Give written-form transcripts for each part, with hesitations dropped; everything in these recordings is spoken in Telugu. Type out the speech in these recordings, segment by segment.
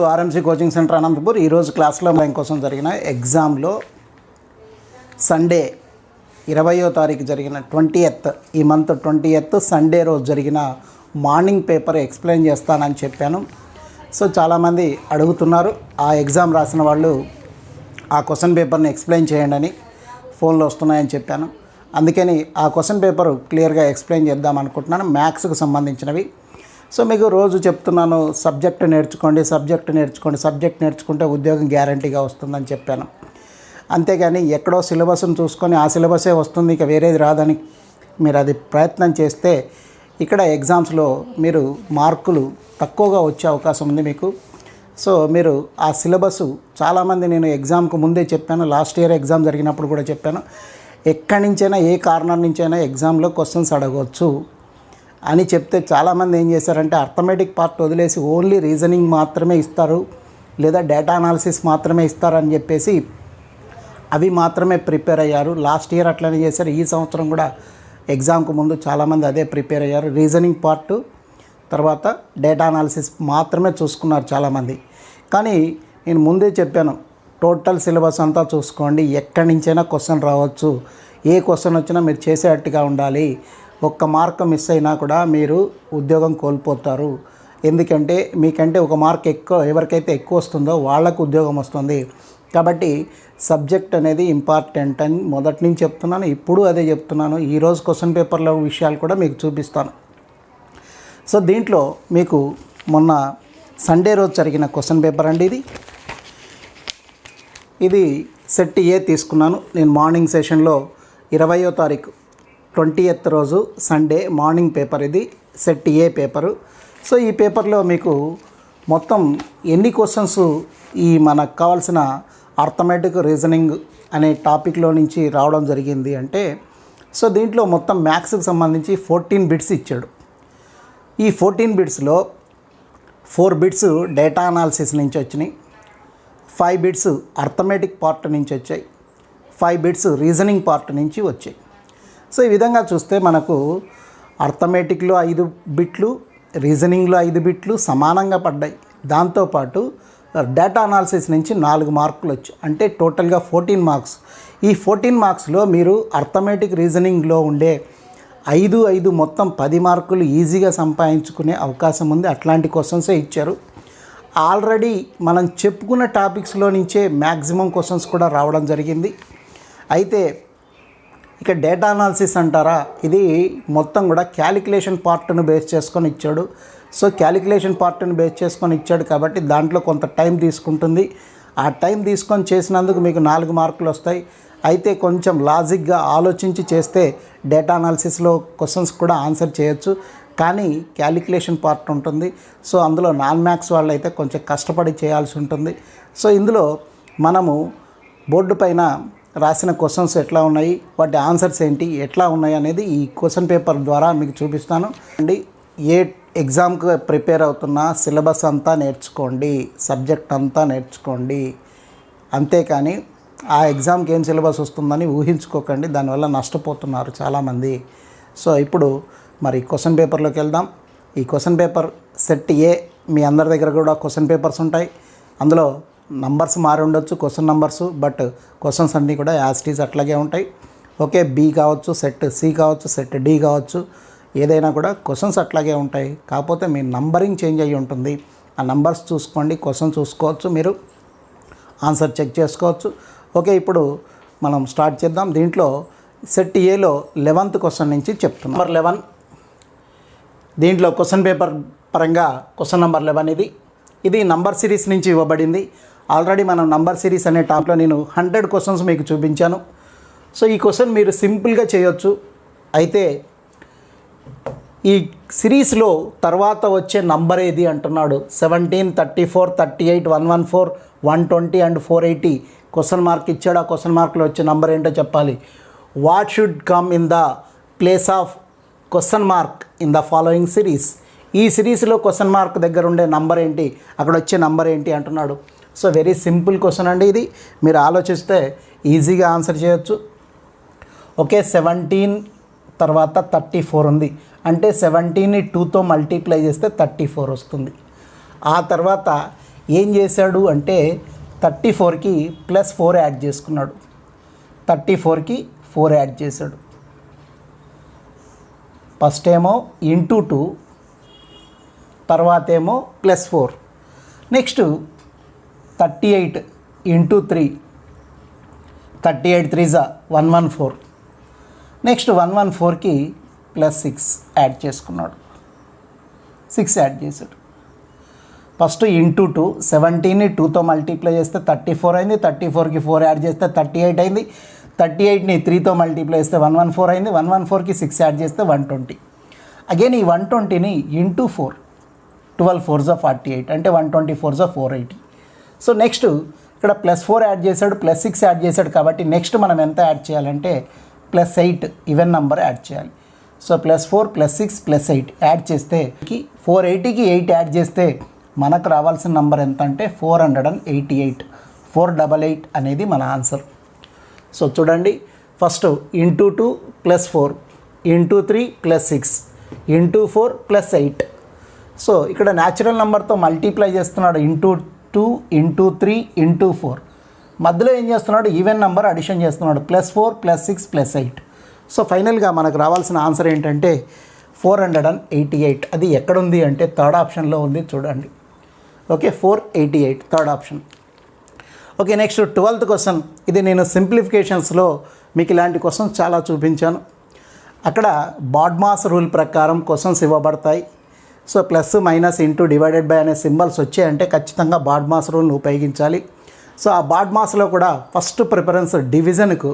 ఆర్ఎంసీ కోచింగ్ సెంటర్ అనంతపూర్ ఈరోజు క్లాస్లో మన కోసం జరిగిన ఎగ్జామ్లో సండే 20వ తారీఖు జరిగిన 20th ఈ మంత్ 20th సండే రోజు జరిగిన మార్నింగ్ పేపర్ ఎక్స్ప్లెయిన్ చేస్తానని చెప్పాను. సో చాలామంది అడుగుతున్నారు ఆ ఎగ్జామ్ రాసిన వాళ్ళు ఆ క్వశ్చన్ పేపర్ని ఎక్స్ప్లెయిన్ చేయండి అని ఫోన్లో వస్తున్నాయని చెప్పాను. అందుకని ఆ క్వశ్చన్ పేపర్ క్లియర్గా ఎక్స్ప్లెయిన్ చేద్దాం అనుకుంటున్నాను, మ్యాథ్స్కి సంబంధించినవి. సో మీకు రోజు చెప్తున్నాను సబ్జెక్ట్ నేర్చుకుంటే ఉద్యోగం గ్యారంటీగా వస్తుందని చెప్పాను. అంతేగాని ఎక్కడో సిలబస్ను చూసుకొని ఆ సిలబసే వస్తుంది ఇక వేరేది రాదని మీరు అది ప్రయత్నం చేస్తే ఇక్కడ ఎగ్జామ్స్లో మీరు మార్కులు తక్కువగా వచ్చే అవకాశం ఉంది మీకు. సో మీరు ఆ సిలబస్ చాలామంది నేను ఎగ్జామ్కు ముందే చెప్పాను, లాస్ట్ ఇయర్ ఎగ్జామ్ జరిగినప్పుడు కూడా చెప్పాను, ఎక్కడి నుంచైనా ఏ కార్నర్ నుంచైనా ఎగ్జామ్లో క్వశ్చన్స్ అడగవచ్చు అని చెప్తే చాలామంది ఏం చేశారంటే అర్థమెటిక్ పార్ట్ వదిలేసి ఓన్లీ రీజనింగ్ మాత్రమే ఇస్తారు లేదా డేటా అనాలిసిస్ మాత్రమే ఇస్తారని చెప్పేసి అవి మాత్రమే ప్రిపేర్ అయ్యారు. లాస్ట్ ఇయర్ అట్లనే చేశారు, ఈ సంవత్సరం కూడా ఎగ్జామ్కు ముందు చాలామంది అదే ప్రిపేర్ అయ్యారు. రీజనింగ్ పార్ట్ తర్వాత డేటా అనాలిసిస్ మాత్రమే చూసుకున్నారు చాలామంది. కానీ నేను ముందే చెప్పాను టోటల్ సిలబస్ అంతా చూసుకోండి, ఎక్కడి నుంచైనా క్వశ్చన్ రావచ్చు, ఏ క్వశ్చన్ వచ్చినా మీరు చేసేటట్టుగా ఉండాలి. ఒక్క మార్క్ మిస్ అయినా కూడా మీరు ఉద్యోగం కోల్పోతారు. ఎందుకంటే మీకంటే ఒక మార్క్ ఎక్కువ ఎవరికైతే ఎక్కువ వస్తుందో వాళ్ళకు ఉద్యోగం వస్తుంది. కాబట్టి సబ్జెక్ట్ అనేది ఇంపార్టెంట్ అని మొదటి నుంచి చెప్తున్నాను, ఇప్పుడు అదే చెప్తున్నాను. ఈరోజు క్వశ్చన్ పేపర్లో విషయాలు కూడా మీకు చూపిస్తాను. సో దీంట్లో మీకు మొన్న సండే రోజు జరిగిన క్వశ్చన్ పేపర్ అండి ఇది సెట్ ఏ తీసుకున్నాను నేను మార్నింగ్ సెషన్లో 20వ తారీఖు 20th రోజు సండే మార్నింగ్ పేపర్, ఇది సెట్ ఏ పేపరు. సో ఈ పేపర్లో మీకు మొత్తం ఎన్ని క్వశ్చన్స్ ఈ మనకు కావాల్సిన అర్థమెటిక్ రీజనింగ్ అనే టాపిక్లో నుంచి రావడం జరిగింది అంటే, సో దీంట్లో మొత్తం మ్యాథ్స్కి సంబంధించి 14 బిట్స్ ఇచ్చాడు. ఈ 14 బిట్స్లో 4 బిట్స్ డేటా అనాలిసిస్ నుంచి వచ్చినాయి, 5 బిట్స్ అర్థమెటిక్ పార్ట్ నుంచి వచ్చాయి, 5 బిట్స్ రీజనింగ్ పార్ట్ నుంచి వచ్చాయి. సో ఈ విధంగా చూస్తే మనకు అర్థమెటిక్లో 5 బిట్లు, రీజనింగ్లో 5 బిట్లు సమానంగా పడ్డాయి. దాంతోపాటు డేటా అనాలిసిస్ నుంచి 4 మార్కులు వచ్చాయి, అంటే టోటల్గా 14 మార్క్స్. ఈ 14 మార్క్స్లో మీరు అర్థమెటిక్ రీజనింగ్లో ఉండే 5 మొత్తం 10 మార్కులు ఈజీగా సంపాదించుకునే అవకాశం ఉంది. అట్లాంటి క్వశ్చన్సే ఇచ్చారు. ఆల్రెడీ మనం చెప్పుకున్న టాపిక్స్లో నుంచే మ్యాక్సిమం క్వశ్చన్స్ కూడా రావడం జరిగింది. అయితే ఇక డేటా అనాలిసిస్ అంటారా, ఇది మొత్తం కూడా క్యాలిక్యులేషన్ పార్ట్ను బేస్ చేసుకొని ఇచ్చాడు. సో క్యాలిక్యులేషన్ పార్ట్ను బేస్ చేసుకొని ఇచ్చాడు కాబట్టి దాంట్లో కొంత టైం తీసుకుంటుంది. ఆ టైం తీసుకొని చేసినందుకు మీకు 4 మార్కులు వస్తాయి. అయితే కొంచెం లాజిక్గా ఆలోచించి చేస్తే డేటా అనాలిసిస్లో క్వశ్చన్స్ కూడా ఆన్సర్ చేయొచ్చు, కానీ క్యాలిక్యులేషన్ పార్ట్ ఉంటుంది. సో అందులో నాన్ మ్యాథ్స్ వాళ్ళు అయితే కొంచెం కష్టపడి చేయాల్సి ఉంటుంది. సో ఇందులో మనము బోర్డు పైన రాసిన క్వశ్చన్స్ ఎట్లా ఉన్నాయి, వాటి ఆన్సర్స్ ఏంటి, ఎట్లా ఉన్నాయి అనేది ఈ క్వశ్చన్ పేపర్ ద్వారా మీకు చూపిస్తాను అండి. ఏ ఎగ్జామ్కి ప్రిపేర్ అవుతున్నా సిలబస్ అంతా నేర్చుకోండి, సబ్జెక్ట్ అంతా నేర్చుకోండి. అంతేకాని ఆ ఎగ్జామ్కి ఏం సిలబస్ వస్తుందని ఊహించుకోకండి, దానివల్ల నష్టపోతున్నారు చాలామంది. సో ఇప్పుడు మరి క్వశ్చన్ పేపర్లోకి వెళ్దాం. ఈ క్వశ్చన్ పేపర్ సెట్ ఏ, మీ అందరి దగ్గర కూడా క్వశ్చన్ పేపర్స్ ఉంటాయి. అందులో నంబర్స్ మారి ఉండొచ్చు క్వశ్చన్ నంబర్స్, బట్ క్వశ్చన్స్ అన్నీ కూడా యాజ్ ఇట్ ఈజ్ అట్లాగే ఉంటాయి. ఓకే, బి కావచ్చు, సెట్ సి కావచ్చు, సెట్ డి కావచ్చు, ఏదైనా కూడా క్వశ్చన్స్ అట్లాగే ఉంటాయి. కాకపోతే మీ నంబరింగ్ చేంజ్ అయ్యి ఉంటుంది. ఆ నంబర్స్ చూసుకోండి, క్వశ్చన్ చూసుకోవచ్చు, మీరు ఆన్సర్ చెక్ చేసుకోవచ్చు. ఓకే, ఇప్పుడు మనం స్టార్ట్ చేద్దాం. దీంట్లో సెట్ ఏలో 11th క్వశ్చన్ నుంచి చెప్తున్నాం. నెంబర్ 11 దీంట్లో క్వశ్చన్ పేపర్ పరంగా క్వశ్చన్ నెంబర్ 11 ఇది నంబర్ సిరీస్ నుంచి ఇవ్వబడింది. ఆల్రెడీ మనం నంబర్ సిరీస్ అనే టాప్లో నేను 100 క్వశ్చన్స్ మీకు చూపించాను. సో ఈ క్వశ్చన్ మీరు సింపుల్గా చేయొచ్చు. అయితే ఈ సిరీస్లో తర్వాత వచ్చే నంబర్ ఏది అంటున్నాడు. 17, 34, 38, 114, 120 అండ్ 480 క్వశ్చన్ మార్క్ ఇచ్చాడు. ఆ క్వశ్చన్ మార్క్లో వచ్చే నంబర్ ఏంటో చెప్పాలి. What should come in the place of question mark in the following series. ఈ సిరీస్లో క్వశ్చన్ మార్క్ దగ్గర ఉండే నంబర్ ఏంటి, అక్కడ వచ్చే నంబర్ ఏంటి అంటున్నాడు. సో వెరీ సింపుల్ క్వశ్చన్ అండి ఇది, మీరు ఆలోచిస్తే ఈజీగా ఆన్సర్ చేయొచ్చు. ఓకే, 17 తర్వాత 34 ఉంది అంటే 17ని 2తో మల్టిప్లై చేస్తే 34 వస్తుంది. ఆ తర్వాత ఏం చేశాడు అంటే 34కి +4 యాడ్ చేసుకున్నాడు. 34కి 4 యాడ్ చేశాడు. ఫస్ట్ ఏమో × 2, తర్వాత ఏమో +4. నెక్స్ట్ 38 × 3, 38 3 114. నెక్స్ట్ 114కి +6 యాడ్ చేసుకున్నాడు. 6 యాడ్ చేశాడు. ఫస్ట్ × 2, 17ని 2తో మల్టిప్లై చేస్తే 34 అయింది. 34కి 4 యాడ్ చేస్తే 38 అయింది. 38ని 3తో మల్టిప్లై చేస్తే 114 అయింది. 114కి 6 యాడ్ చేస్తే 120. అగైన్ ఈ 120ని × 4, 12 4 48, అంటే 124 480. సో నెక్స్ట్ ఇక్కడ +4 యాడ్ చేశాడు, +6 యాడ్ చేశాడు కాబట్టి నెక్స్ట్ మనం ఎంత యాడ్ చేయాలంటే +8 ఈవెన్ నెంబర్ యాడ్ చేయాలి. సో +4 +6 +8 యాడ్ చేస్తే 480కి 8 యాడ్ చేస్తే మనకు రావాల్సిన నెంబర్ ఎంత అంటే 488. 488 అనేది మన ఆన్సర్. సో చూడండి, ఫస్ట్ × 2 +4, × 3 +6, × 4 +8. సో ఇక్కడ న్యాచురల్ నెంబర్తో మల్టిప్లై చేస్తున్నాడు. × 2, × 3, × 4. మధ్యలో ఏం చేస్తున్నాడు? ఈవెన్ నెంబర్ అడిషన్ చేస్తున్నాడు. +4 +6 +8. సో ఫైనల్గా మనకు రావాల్సిన ఆన్సర్ ఏంటంటే 488. అది ఎక్కడుంది అంటే థర్డ్ ఆప్షన్లో ఉంది, చూడండి. Okay, 488 third option. Okay, next 12th question. ఇది నేను సింప్లిఫికేషన్స్లో మీకు ఇలాంటి క్వశ్చన్స్ చాలా చూపించాను. అక్కడ బాడ్మాస్ రూల్ ప్రకారం క్వశ్చన్స్ ఇవ్వబడతాయి. So plus minus into divided by అనే సింబల్స్ వచ్చాయంటే ఖచ్చితంగా బాడ్మాస్ రూల్ని ఉపయోగించాలి. సో ఆ బాడ్మాస్లో కూడా ఫస్ట్ ప్రిఫరెన్స్ డివిజన్కు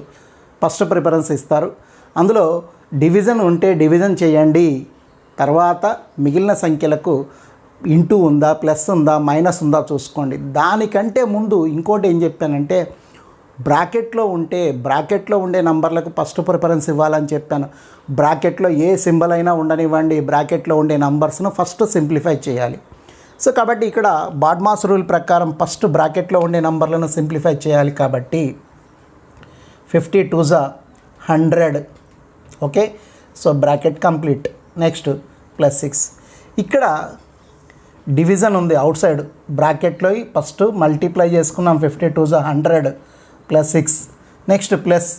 ఫస్ట్ ప్రిఫరెన్స్ ఇస్తారు. అందులో డివిజన్ ఉంటే డివిజన్ చేయండి, తర్వాత మిగిలిన సంఖ్యలకు ఇంటూ ఉందా, ప్లస్ ఉందా, మైనస్ ఉందా చూసుకోండి. దానికంటే ముందు ఇంకోటి ఏం చెప్పానంటే బ్రాకెట్లో ఉండే నంబర్లకు ఫస్ట్ ప్రిఫరెన్స్ ఇవ్వాలని చెప్పాను. బ్రాకెట్లో ఏ సింబల్ అయినా ఉండనివ్వండి, బ్రాకెట్లో ఉండే నంబర్స్ను ఫస్ట్ సింప్లిఫై చేయాలి. సో కాబట్టి ఇక్కడ బాడ్మాస్ రూల్ ప్రకారం ఫస్ట్ బ్రాకెట్లో ఉండే నంబర్లను సింప్లిఫై చేయాలి. కాబట్టి 52 100. Okay, so bracket complete. Next +6. ఇక్కడ డివిజన్ ఉంది అవుట్ సైడ్, బ్రాకెట్లో ఫస్ట్ మల్టిప్లై చేసుకున్నాం. 52 100 +6. నెక్స్ట్ ప్లస్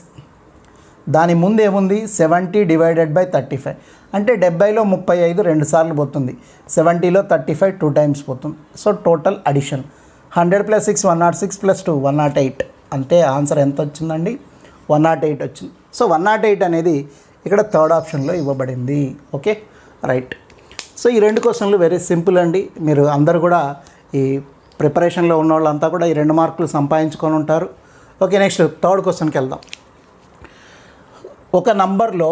దాని ముందు ఏముంది? 70 డివైడెడ్ బై 35, అంటే 70లో 35 2 సార్లు పోతుంది. 70లో 35 2 టైమ్స్ పోతుంది. So total addition 100 + 6 106 + 2 108. అంతే. ఆన్సర్ ఎంత వచ్చిందండి? 108 వచ్చింది. సో 108 అనేది ఇక్కడ థర్డ్ ఆప్షన్లో ఇవ్వబడింది. Okay, right. సో ఈ 2 క్వశ్చన్లు వెరీ సింపుల్ అండి. మీరు అందరూ కూడా ఈ ప్రిపరేషన్లో ఉన్న వాళ్ళంతా కూడా ఈ 2 మార్కులు సంపాదించుకొని ఉంటారు. ఓకే, నెక్స్ట్ థర్డ్ క్వశ్చన్కి వెళ్దాం. ఒక నంబర్లో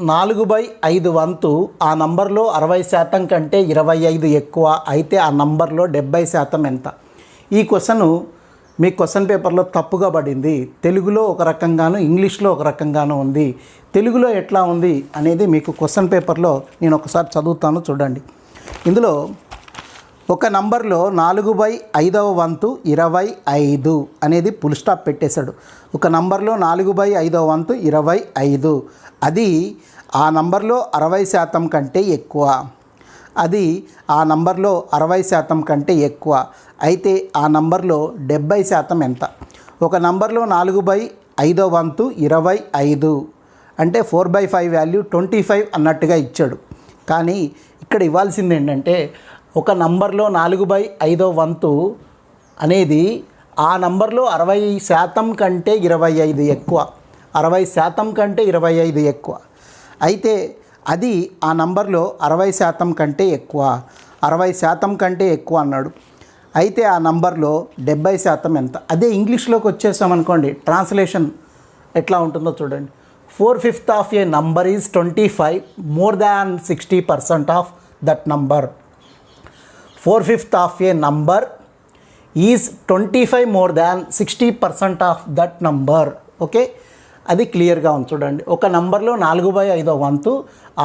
4/5 వంతు ఆ నంబర్లో 60% కంటే 25 ఎక్కువ అయితే ఆ నంబర్లో 70% ఎంత? ఈ క్వశ్చన్ మీ క్వశ్చన్ పేపర్లో తప్పుగా పడింది. తెలుగులో ఒక రకంగాను, ఇంగ్లీష్లో ఒక రకంగాను ఉంది. తెలుగులో ఎట్లా ఉంది అనేది మీకు క్వశ్చన్ పేపర్లో నేను ఒకసారి చదువుతాను, చూడండి. ఇందులో ఒక నంబర్లో 4/5వ వంతు 25 అనేది ఫుల్ స్టాప్ పెట్టేశాడు. ఒక నంబర్లో 4/5వ వంతు 25, అది ఆ నంబర్లో 60% కంటే ఎక్కువ. అది ఆ నంబర్లో 60% కంటే ఎక్కువ అయితే ఆ నంబర్లో 70% ఎంత? ఒక నంబర్లో 4/5వ వంతు 25 అంటే 4/5 వాల్యూ 25 అన్నట్టుగా ఇచ్చాడు. కానీ ఇక్కడ ఇవ్వాల్సింది ఏంటంటే ఒక నంబర్లో 4/5వ వంతు అనేది ఆ నంబర్లో 60% కంటే 25 ఎక్కువ. 60% కంటే 25 ఎక్కువ అయితే అది ఆ నంబర్లో 60% కంటే ఎక్కువ. 60% కంటే ఎక్కువ అన్నాడు. అయితే ఆ నంబర్లో 70% ఎంత? అదే ఇంగ్లీష్లోకి వచ్చేసామనుకోండి, ట్రాన్స్లేషన్ ఎట్లా ఉంటుందో చూడండి. 4/5 of A number is 25 more than 60% of that number. 4/5 of A number is 25 more than 60% of that number. Okay, అది క్లియర్గా ఉంది చూడండి. ఒక నంబర్లో 4/5వ వంతు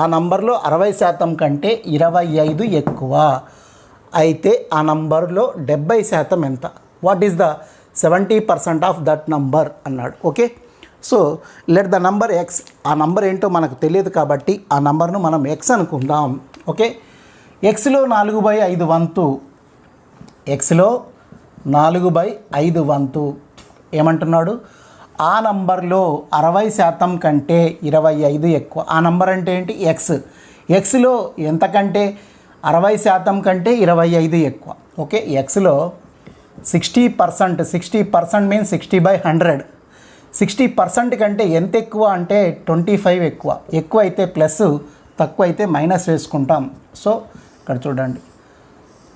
ఆ నంబర్లో 60% కంటే 25 ఎక్కువ అయితే ఆ నంబర్లో 70% ఎంత? What is the 70% of that number అన్నాడు. Okay, so let the number X. ఆ నంబర్ ఏంటో మనకు తెలియదు కాబట్టి ఆ నంబర్ను మనం ఎక్స్ అనుకుందాం. ఓకే, ఎక్స్లో 4/5 వంతు, ఎక్స్లో 4/5 వంతు ఏమంటున్నాడు, ఆ నంబర్లో 60% కంటే 25 ఎక్కువ. ఆ నంబర్ అంటే ఏంటి, ఎక్స్లో ఎంతకంటే 60% కంటే 25 ఎక్కువ. ఓకే, ఎక్స్లో 60% మీన్స్ 60/100. 60% కంటే ఎంత ఎక్కువ అంటే 25 ఎక్కువ. ఎక్కువ అయితే ప్లస్, తక్కువ అయితే మైనస్ వేసుకుంటాం. సో ఇక్కడ చూడండి,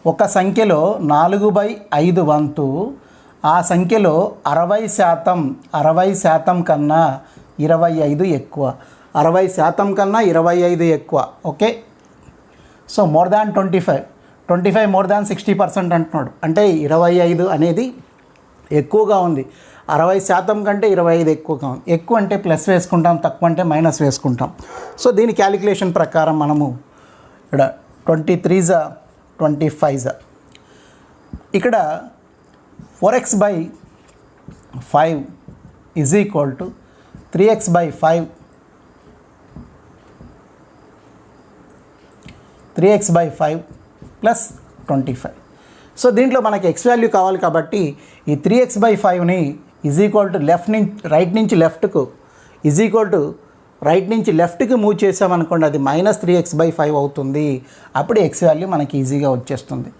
ఒక సంఖ్యలో 4/5 వంతు ఆ సంఖ్యలో 60% కన్నా 25 ఎక్కువ. 60% కన్నా 25 ఎక్కువ. Okay, so more than 25 more than 60% అంటున్నాడు. అంటే 25 అనేది ఎక్కువగా ఉంది. 60% కంటే 25 ఎక్కువగా ఉంది. ఎక్కువ అంటే ప్లస్ వేసుకుంటాం, తక్కువ అంటే మైనస్ వేసుకుంటాం. సో దీని క్యాలిక్యులేషన్ ప్రకారం మనము ఇక్కడ 23 25 ఇక్కడ 4x/5 is equal to 3x/5 plus 25. So దీంట్లో మనకి ఎక్స్ వాల్యూ కావాలి కాబట్టి ఈ 3x/5ని ఈజ్ ఈక్వల్ టు రైట్ నుంచి లెఫ్ట్కి మూవ్ చేసామనుకోండి, అది -3x/5 అవుతుంది. అప్పుడు ఎక్స్ వాల్యూ మనకి ఈజీగా వచ్చేస్తుంది.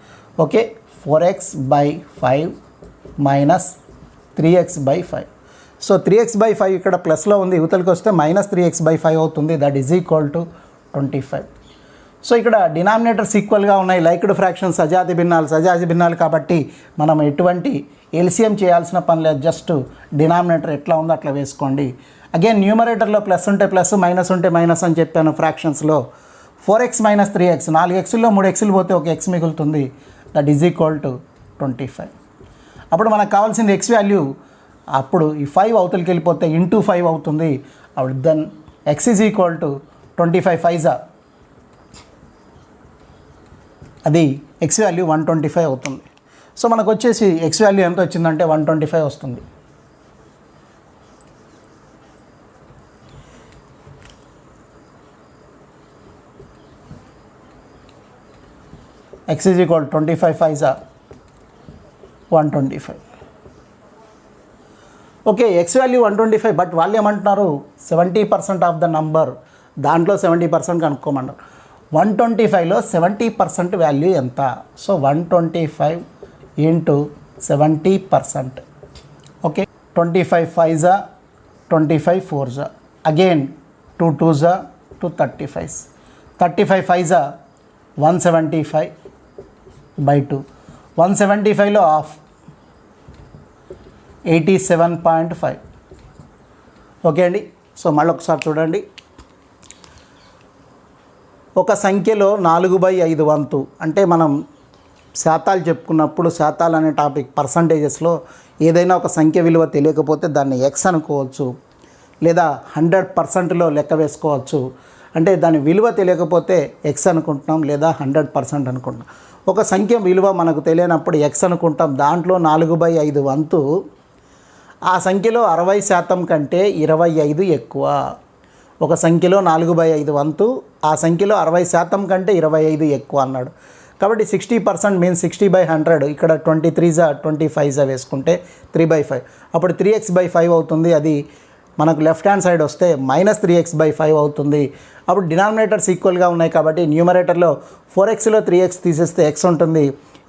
Okay, 4x/5 minus 3x/5. So 3x/5 ఇక్కడ ప్లస్లో ఉంది, యువతలకి వస్తే -3x/5 అవుతుంది. That is equal to 25. So ఇక్కడ డినామినేటర్స్ ఈక్వల్గా ఉన్నాయి. లైక్డ్ ఫ్రాక్షన్ సజాతి భిన్నాలు కాబట్టి మనం ఎటువంటి ఎల్సిఎం చేయాల్సిన పని లేదు. జస్ట్ డినామినేటర్ ఎట్లా ఉందో అట్లా వేసుకోండి. అగైన్ న్యూమరేటర్లో ప్లస్ ఉంటే ప్లస్, మైనస్ ఉంటే మైనస్ అని చెప్పాను. ఫ్రాక్షన్స్లో 4x - 3x, 4xలో 3xలు పోతే ఒక x మిగులుతుంది. That is equal to 25. అప్పుడు మనకు కావాల్సింది ఎక్స్ వాల్యూ. అప్పుడు ఈ 5 అవతలకి వెళ్ళిపోతే ఇంటూ 5 అవుతుంది. అప్పుడు then x is equal to 25 5 అది ఎక్స్ వాల్యూ 125 అవుతుంది. సో మనకు వచ్చేసి ఎక్స్ వాల్యూ ఎంత వచ్చిందంటే 125 వస్తుంది. x is equal 25 5 125. Okay, X value 125. But వాళ్ళు ఏమంటున్నారు, 70% ఆఫ్ ద నంబర్, దాంట్లో 70% కనుక్కోమన్నారు. 125లో 70% వాల్యూ ఎంత? So 125 into 70%. Okay, 25 5 25 4 again 2 2 235. 35 5 175/2. 175లో హాఫ్ 87.5. ఓకే అండి. సో మళ్ళీ ఒకసారి చూడండి, ఒక సంఖ్యలో 4/5 వంతు అంటే మనం శాతాలు చెప్పుకున్నప్పుడు శాతాలు అనే టాపిక్ పర్సంటేజెస్లో ఏదైనా ఒక సంఖ్య విలువ తెలియకపోతే దాన్ని ఎక్స్ అనుకోవచ్చు, లేదా 100%లో లెక్క వేసుకోవచ్చు. అంటే దాని విలువ తెలియకపోతే ఎక్స్ అనుకుంటున్నాం, లేదా 100% అనుకుంటున్నాం. ఒక సంఖ్య విలువ మనకు తెలియనప్పుడు ఎక్స్ అనుకుంటాం. దాంట్లో 4/5 వంతు ఆ సంఖ్యలో 60% కంటే 25 ఎక్కువ. ఒక సంఖ్యలో 4/5 వంతు ఆ సంఖ్యలో 60% కంటే 25 ఎక్కువ అన్నాడు. కాబట్టి 60% మీన్స్ 60/100. ఇక్కడ 23 25 వేసుకుంటే 3/5. అప్పుడు 3x/5 అవుతుంది. అది మనకు లెఫ్ట్ హ్యాండ్ సైడ్ వస్తే -3x/5 అవుతుంది. అప్పుడు డినామినేటర్స్ ఈక్వల్గా ఉన్నాయి కాబట్టి న్యూమరేటర్లో 4xలో 3x తీసేస్తే x ఉంటుంది.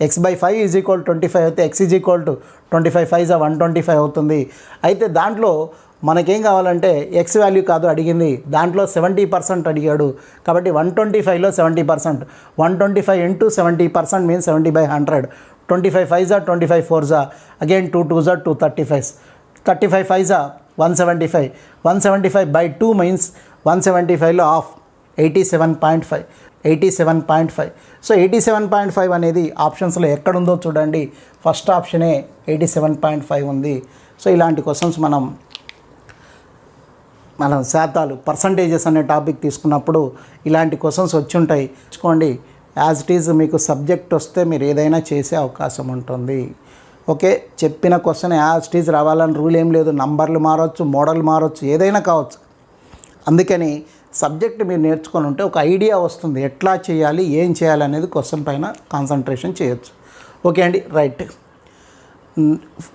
x/5 ఈజ్ ఈక్వల్ 25 అయితే x ఈజ్ ఈక్వల్ టు 25 5 125 అవుతుంది. అయితే దాంట్లో మనకేం కావాలంటే ఎక్స్ వాల్యూ కాదు అడిగింది, దాంట్లో 70% అడిగాడు. కాబట్టి 125లో 70%, 125 ఇంటూ 70% మీన్స్ 70/100. 25 5 25 4 అగైన్ 2 2 235. 35 5 175. 175/2 మీన్స్ 175లో హాఫ్ 87.5. 87.5. సో 87.5 అనేది ఆప్షన్స్లో ఎక్కడుందో చూడండి. ఫస్ట్ ఆప్షనే 87.5 ఉంది. సో ఇలాంటి క్వశ్చన్స్ మనం శాతాలు పర్సంటేజెస్ అనే టాపిక్ తీసుకున్నప్పుడు ఇలాంటి క్వశ్చన్స్ వచ్చి ఉంటాయి. చూసుకోండి, యాజ్ ఇట్ ఈజ్ మీకు సబ్జెక్ట్ వస్తే మీరు ఏదైనా చేసే అవకాశం ఉంటుంది. ఓకే, చెప్పిన క్వశ్చన్ యాజ్ ఇట్ ఈజ్ రావాలని రూల్ ఏం లేదు. నంబర్లు మారవచ్చు, మోడల్ మారవచ్చు, ఏదైనా కావచ్చు. అందుకని సబ్జెక్ట్ మీరు నేర్చుకొని ఉంటే ఒక ఐడియా వస్తుంది, ఎట్లా చేయాలి, ఏం చేయాలి అనేది క్వశ్చన్ పైన కాన్సన్ట్రేషన్ చేయొచ్చు. ఓకే అండి, right.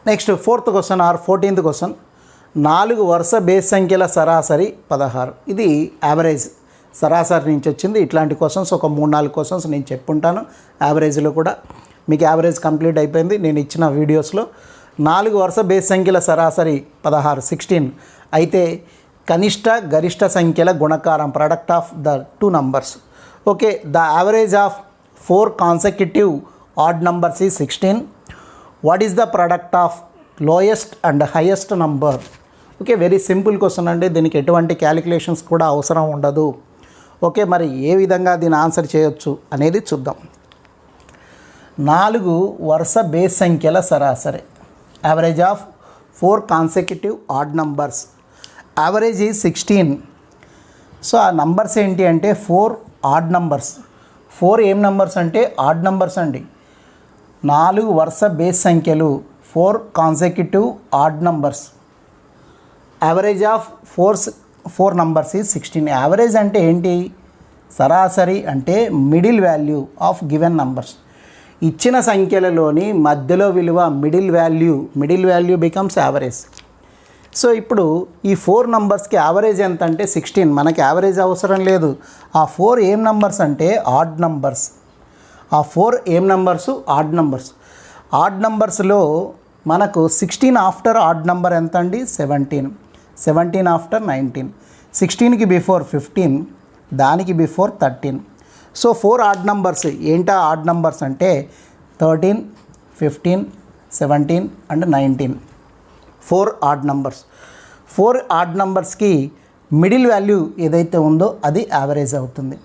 Next 4th question or 14th question, 4 వరుస బేస్ సంఖ్యల సరాసరి 16. ఇది యావరేజ్ సరాసరి నుంచి వచ్చింది. ఇట్లాంటి క్వశ్చన్స్ ఒక 3-4 క్వశ్చన్స్ నేను చెప్పుంటాను. యావరేజ్లో కూడా మీకు యావరేజ్ కంప్లీట్ అయిపోయింది నేను ఇచ్చిన వీడియోస్లో. 4 వరుస బేస్ సంఖ్యల సరాసరి 16 16. అయితే కనిష్ట గరిష్ట సంఖ్యల గుణకారం product of the 2 numbers. Okay, the average of 4 consecutive odd numbers is 16. What is the product of lowest and highest number? Okay, very simple question అండి. దీనికి ఎటువంటి క్యాలిక్యులేషన్స్ కూడా అవసరం ఉండదు. ఓకే, మరి ఏ విధంగా దీని ఆన్సర్ చేయొచ్చు అనేది చూద్దాం. 4 వరుస బేస్ సంఖ్యల సరాసరి, average of 4 consecutive odd numbers, average is 16. So ఆ నంబర్స్ ఏంటి అంటే 4 odd numbers. 4 ఏం నంబర్స్ అంటే odd numbers అండి. 4 వరుస బేస్ సంఖ్యలు 4 consecutive odd numbers, average of 4 numbers is 16. Average అంటే ఏంటి? సరాసరి అంటే middle value of given numbers. ఇచ్చిన సంఖ్యలలోని మధ్యలో విలువ middle value becomes average. So ఇప్పుడు ఈ 4 నంబర్స్కి యావరేజ్ ఎంత అంటే 16. మనకి యావరేజ్ అవసరం లేదు. ఆ 4 ఏం నంబర్స్ అంటే ఆడ్ నంబర్స్. ఆ 4 ఏం నంబర్స్? Add numbers. ఆడ్ నంబర్స్లో మనకు 16 ఆఫ్టర్ ఆడ్ నంబర్ ఎంత అండి? 17. 17 ఆఫ్టర్ 19. 16కి బిఫోర్ 15, దానికి బిఫోర్ 13. సో 4 ఆడ్ నంబర్స్ ఏంటా? ఆడ్ నంబర్స్ అంటే 13, 15, 17 అండ్ 19. 4 odd numbers. 4 ఆడ్ నంబర్స్కి మిడిల్ వాల్యూ ఏదైతే ఉందో అది యావరేజ్ అవుతుంది.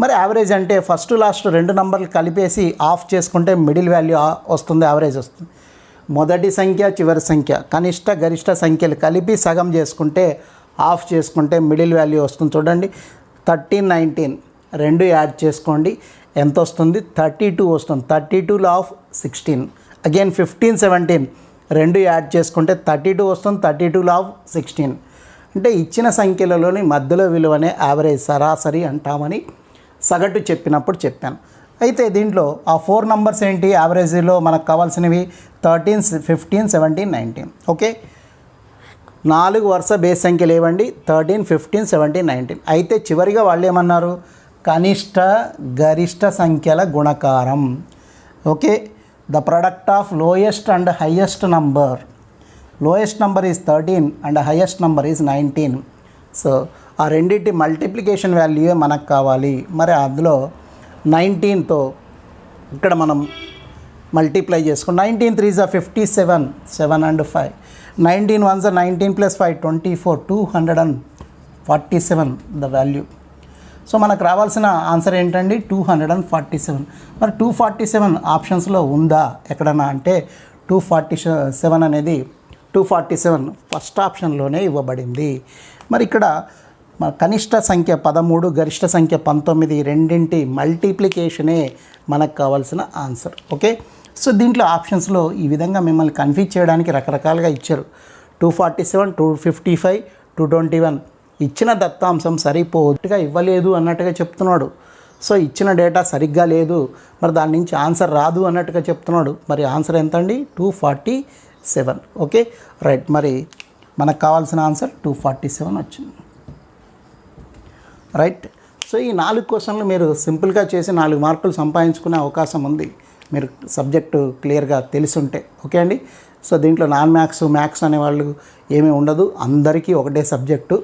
మరి యావరేజ్ అంటే ఫస్ట్ లాస్ట్ 2 నంబర్లు కలిపేసి ఆఫ్ చేసుకుంటే మిడిల్ వాల్యూ వస్తుంది, యావరేజ్ వస్తుంది. మొదటి సంఖ్య చివరి సంఖ్య కనిష్ట గరిష్ట సంఖ్యలు కలిపి సగం చేసుకుంటే ఆఫ్ చేసుకుంటే మిడిల్ వాల్యూ వస్తుంది. చూడండి, 13, 19 2 యాడ్ చేసుకోండి, ఎంత వస్తుంది? 32 వస్తుంది. 32 ఆఫ్ 16. అగైన్ 15, 17 2 యాడ్ చేసుకుంటే 32 వస్తుంది. 32 ఆఫ్ 16. అంటే ఇచ్చిన సంఖ్యలలోని మధ్యలో విలువనే యావరేజ్, సరాసరి అంటామని సగటు చెప్పినప్పుడు చెప్పాను. అయితే దీంట్లో ఆ 4 నంబర్స్ ఏంటి? యావరేజ్లో మనకు కావాల్సినవి 13, 15, 17, 19. ఓకే, 4 వరుస బేస్ సంఖ్యలు ఏవండి? 13, 15, 17, 19. అయితే చివరిగా వాళ్ళు ఏమన్నారు? కనిష్ట గరిష్ట సంఖ్యల గుణకారం. Okay, the product of lowest and highest number. Lowest number is 13 and highest number is 19. So ఆ రెండింటి మల్టిప్లికేషన్ వాల్యూయే మనకు కావాలి. మరి అందులో 19తో ఇక్కడ మనం మల్టిప్లై చేసుకుని 19 3s are 57, 7 and 5. 19 1s are 19 plus 5 24, 247 the value. So మనకు రావాల్సిన ఆన్సర్ ఏంటండి? 247. మరి 247 ఆప్షన్స్లో ఉందా ఎక్కడన్నా అంటే 247 అనేది 247 ఫస్ట్ ఆప్షన్లోనే ఇవ్వబడింది. మరి ఇక్కడ కనిష్ట సంఖ్య 13, గరిష్ట సంఖ్య 19, రెండింటి మల్టిప్లికేషనే మనకు కావాల్సిన ఆన్సర్. ఓకే, సో దీంట్లో ఆప్షన్స్లో ఈ విధంగా మిమ్మల్ని కన్ఫ్యూజ్ చేయడానికి రకరకాలుగా ఇచ్చారు. 247, 255, 221 ఇచ్చిన దత్తాంశం సరిపోటుగా ఇవ్వలేదు అన్నట్టుగా చెప్తున్నాడు. సో ఇచ్చిన డేటా సరిగ్గా లేదు, మరి దాని నుంచి ఆన్సర్ రాదు అన్నట్టుగా చెప్తున్నాడు. మరి ఆన్సర్ ఎంత అండి? 247. Okay, right. మరి మనకు కావాల్సిన ఆన్సర్ 247 వచ్చింది. రైట్. సో ఈ 4 క్వశ్చన్లు మీరు సింపుల్గా చేసి 4 మార్కులు సంపాదించుకునే అవకాశం ఉంది, మీరు సబ్జెక్టు క్లియర్గా తెలిసుంటే. ఓకే అండి. సో దీంట్లో నాన్ మ్యాథ్స్ అనేవాళ్ళు ఏమీ ఉండదు, అందరికీ ఒకటే సబ్జెక్టు.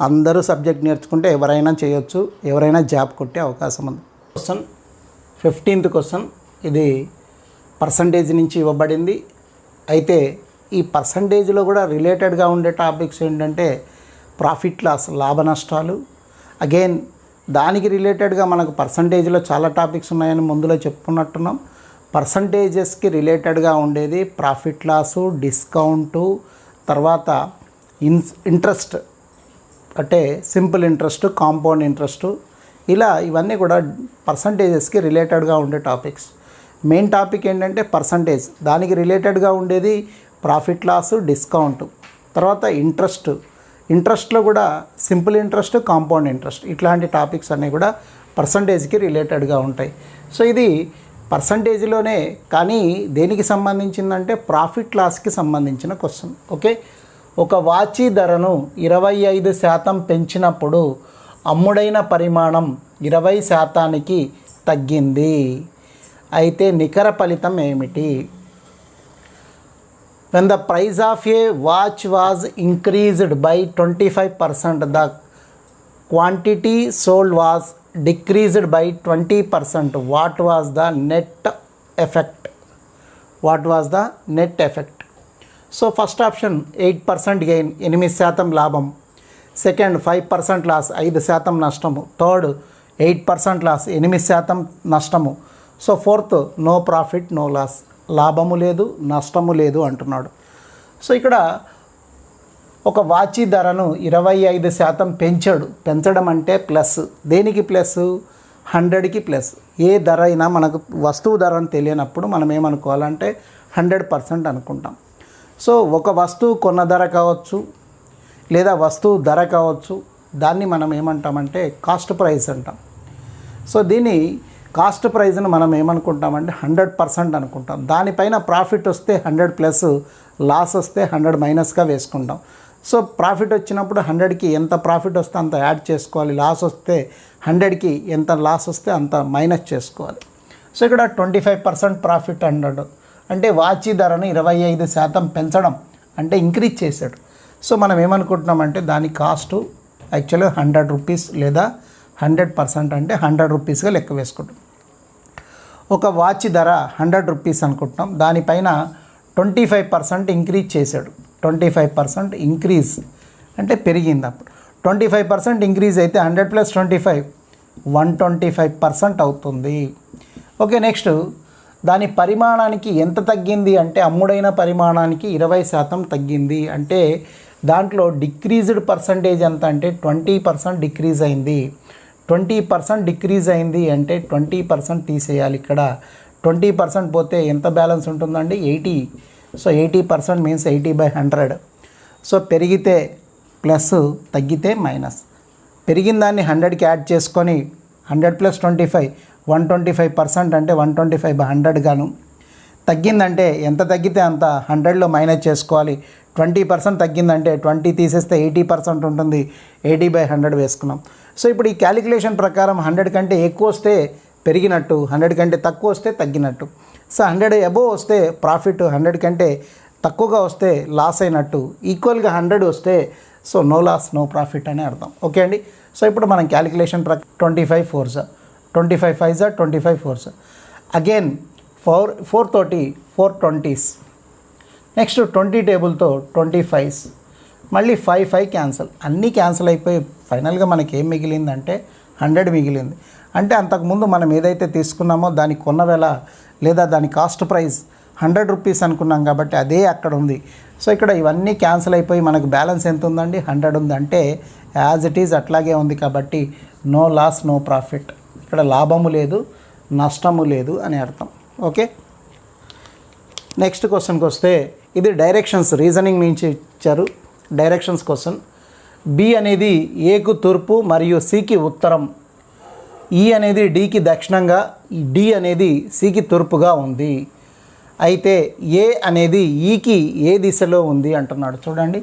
అందరూ సబ్జెక్ట్ నేర్చుకుంటే ఎవరైనా చేయొచ్చు, ఎవరైనా జాబ్ కొట్టే అవకాశం ఉంది. 15th క్వశ్చన్, ఇది పర్సంటేజ్ నుంచి ఇవ్వబడింది. అయితే ఈ పర్సంటేజ్లో కూడా రిలేటెడ్గా ఉండే టాపిక్స్ ఏంటంటే ప్రాఫిట్ లాస్, లాభ నష్టాలు. అగైన్ దానికి రిలేటెడ్గా మనకు పర్సంటేజ్లో చాలా టాపిక్స్ ఉన్నాయని ముందులో చెప్పుకున్నట్టున్నాం. పర్సంటేజెస్కి రిలేటెడ్గా ఉండేది ప్రాఫిట్ లాసు, డిస్కౌంటు, తర్వాత ఇంట్రెస్ట్ అంటే సింపుల్ ఇంట్రెస్ట్, కాంపౌండ్ ఇంట్రెస్ట్, ఇలా ఇవన్నీ కూడా పర్సంటేజెస్కి రిలేటెడ్గా ఉండే టాపిక్స్. మెయిన్ టాపిక్ ఏంటంటే పర్సంటేజ్, దానికి రిలేటెడ్గా ఉండేది ప్రాఫిట్ లాసు, డిస్కౌంట్, తర్వాత ఇంట్రెస్ట్లో కూడా సింపుల్ ఇంట్రెస్ట్, కాంపౌండ్ ఇంట్రెస్ట్, ఇట్లాంటి టాపిక్స్ అన్నీ కూడా పర్సంటేజ్కి రిలేటెడ్గా ఉంటాయి. సో ఇది పర్సంటేజ్లోనే, కానీ దేనికి సంబంధించిందంటే ప్రాఫిట్ లాస్కి సంబంధించిన క్వశ్చన్. ఓకే, ఒక వాచి ధరను 25% పెంచినప్పుడు అమ్ముడైన పరిమాణం 20% తగ్గింది. అయితే నికర ఫలితం ఏమిటి? When the price of a watch was increased by 25%, the quantity sold was decreased by 20%. What was the net effect? What was the net effect? So first option 8% gain, 8% లాభం. సెకండ్ 5% లాస్, 5% నష్టము. థర్డ్ 8% లాస్, 8% నష్టము. So fourth no profit no loss, లాభము లేదు నష్టము లేదు అంటున్నాడు. సో ఇక్కడ ఒక వాచి ధరను 25% పెంచాడు. పెంచడం అంటే ప్లస్, దేనికి ప్లస్? 100కి ప్లస్. ఏ ధర అయినా మనకు వస్తువు ధర అని తెలియనప్పుడు మనం ఏమనుకోవాలంటే 100% అనుకుంటాం. సో ఒక వస్తువు కొన్న ధర కావచ్చు, లేదా వస్తువు ధర కావచ్చు, దాన్ని మనం ఏమంటామంటే కాస్ట్ ప్రైస్ అంటాం. సో దీన్ని కాస్ట్ ప్రైస్ను మనం ఏమనుకుంటామంటే 100% అనుకుంటాం. దానిపైన ప్రాఫిట్ వస్తే 100 ప్లస్, లాస్ వస్తే 100 మైనస్గా వేసుకుంటాం. సో ప్రాఫిట్ వచ్చినప్పుడు 100కి ఎంత ప్రాఫిట్ వస్తే అంత యాడ్ చేసుకోవాలి, లాస్ వస్తే 100కి ఎంత లాస్ వస్తే అంత మైనస్ చేసుకోవాలి. సో ఇక్కడ 25% ప్రాఫిట్ అన్నాడు అంటే వాచి ధరను 25% పెంచడం అంటే ఇంక్రీజ్ చేశాడు. సో మనం ఏమనుకుంటున్నామంటే దాని కాస్టు యాక్చువల్గా 100 రూపీస్ లేదా 100% అంటే 100 రూపీస్గా లెక్క వేసుకుంటాం. ఒక వాచ్ ధర 100 రూపీస్ అనుకుంటున్నాం, దానిపైన 25% ఇంక్రీజ్ చేశాడు. 25% ఇంక్రీజ్ అంటే పెరిగింది. అప్పుడు 25% ఇంక్రీజ్ అయితే 100 + 25 125% అవుతుంది. ఓకే, నెక్స్ట్ దాని పరిమాణానికి ఎంత తగ్గింది అంటే అమ్ముడైన పరిమాణానికి 20% తగ్గింది. అంటే దాంట్లో డిక్రీజ్డ్ పర్సంటేజ్ ఎంత అంటే 20% డిక్రీజ్ అయింది. 20% డిక్రీజ్ అయింది అంటే 20% తీసేయాలి. ఇక్కడ 20% పోతే ఎంత బ్యాలెన్స్ ఉంటుందండి? 80. So 80% means 80/100. సో పెరిగితే ప్లస్, తగ్గితే మైనస్. పెరిగిన దాన్ని 100కి యాడ్ చేసుకొని 100 + 25 125% అంటే 125/100 గాను. తగ్గిందంటే ఎంత తగ్గితే అంత 100లో మైనస్ చేసుకోవాలి. 20% తగ్గిందంటే 20 తీసేస్తే 80% ఉంటుంది. 80/100 వేసుకున్నాం. సో ఇప్పుడు ఈ క్యాలిక్యులేషన్ ప్రకారం 100 కంటే ఎక్కువ వస్తే పెరిగినట్టు, 100 కంటే తక్కువ వస్తే తగ్గినట్టు. సో 100 అబోవ్ వస్తే ప్రాఫిట్, 100 కంటే తక్కువగా వస్తే లాస్ అయినట్టు. ఈక్వల్గా 100 వస్తే so no loss no profit అని అర్థం. ఓకే అండి. సో ఇప్పుడు మనం క్యాలిక్యులేషన్ ప్రకారం 25 4s, 25 5s, 25 4s. అగైన్ 4 తోటి 4 20s. Next 20 టేబుల్తో 25s. మళ్ళీ 5 క్యాన్సల్. అన్నీ క్యాన్సిల్ అయిపోయి ఫైనల్గా మనకి ఏం మిగిలిందంటే 100 మిగిలింది. అంటే అంతకుముందు మనం ఏదైతే తీసుకున్నామో దాని కొన్న వెల లేదా దాని కాస్ట్ ప్రైస్ 100 రూపీస్ అనుకున్నాం కాబట్టి అదే అక్కడ ఉంది. సో ఇక్కడ ఇవన్నీ క్యాన్సిల్ అయిపోయి మనకు బ్యాలెన్స్ ఎంత ఉందండి? 100 ఉంది. అంటే యాజ్ ఇట్ ఈజ్ అట్లాగే ఉంది కాబట్టి నో లాస్ నో ప్రాఫిట్. ఇక్కడ లాభము లేదు నష్టము లేదు అని అర్థం. ఓకే, నెక్స్ట్ క్వశ్చన్కి వస్తే ఇది డైరెక్షన్స్ రీజనింగ్ నుంచి ఇచ్చారు. Directions question. బి అనేది ఏకు తూర్పు మరియు సికి ఉత్తరం, ఈ అనేది డికి దక్షిణంగా, డి అనేది సికి తూర్పుగా ఉంది. అయితే ఏ అనేది ఈకి ఏ దిశలో ఉంది అంటున్నాడు. చూడండి,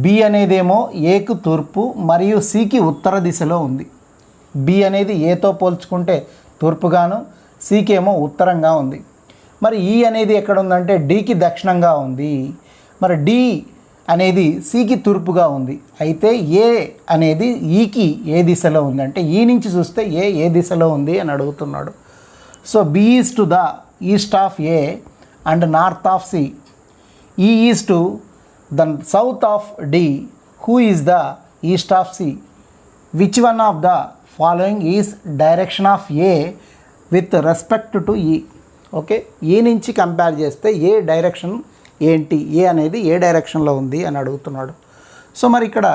బి అనేదేమో ఏకు తూర్పు మరియు సికి ఉత్తర దిశలో ఉంది. బి అనేది ఏతో పోల్చుకుంటే తూర్పుగాను, సికి ఏమో ఉత్తరంగా ఉంది. మరి ఈ అనేది ఎక్కడ ఉందంటే డికి దక్షిణంగా ఉంది. మరి డి అనేది సికి తూర్పుగా ఉంది. అయితే ఏ అనేది ఈకి ఏ దిశలో ఉంది అంటే ఈ నుంచి చూస్తే ఏ దిశలో ఉంది అని అడుగుతున్నాడు. So B is to the east of A and north of C. E is to the south of D. Who is the east of C? Which one of the following is direction of A with respect to E? Okay, A నుంచి కంపేర్ చేస్తే ఏ డైరెక్షన్ ఏంటి, ఏ అనేది ఏ డైరెక్షన్లో ఉంది అని అడుగుతున్నాడు. సో మరి ఇక్కడ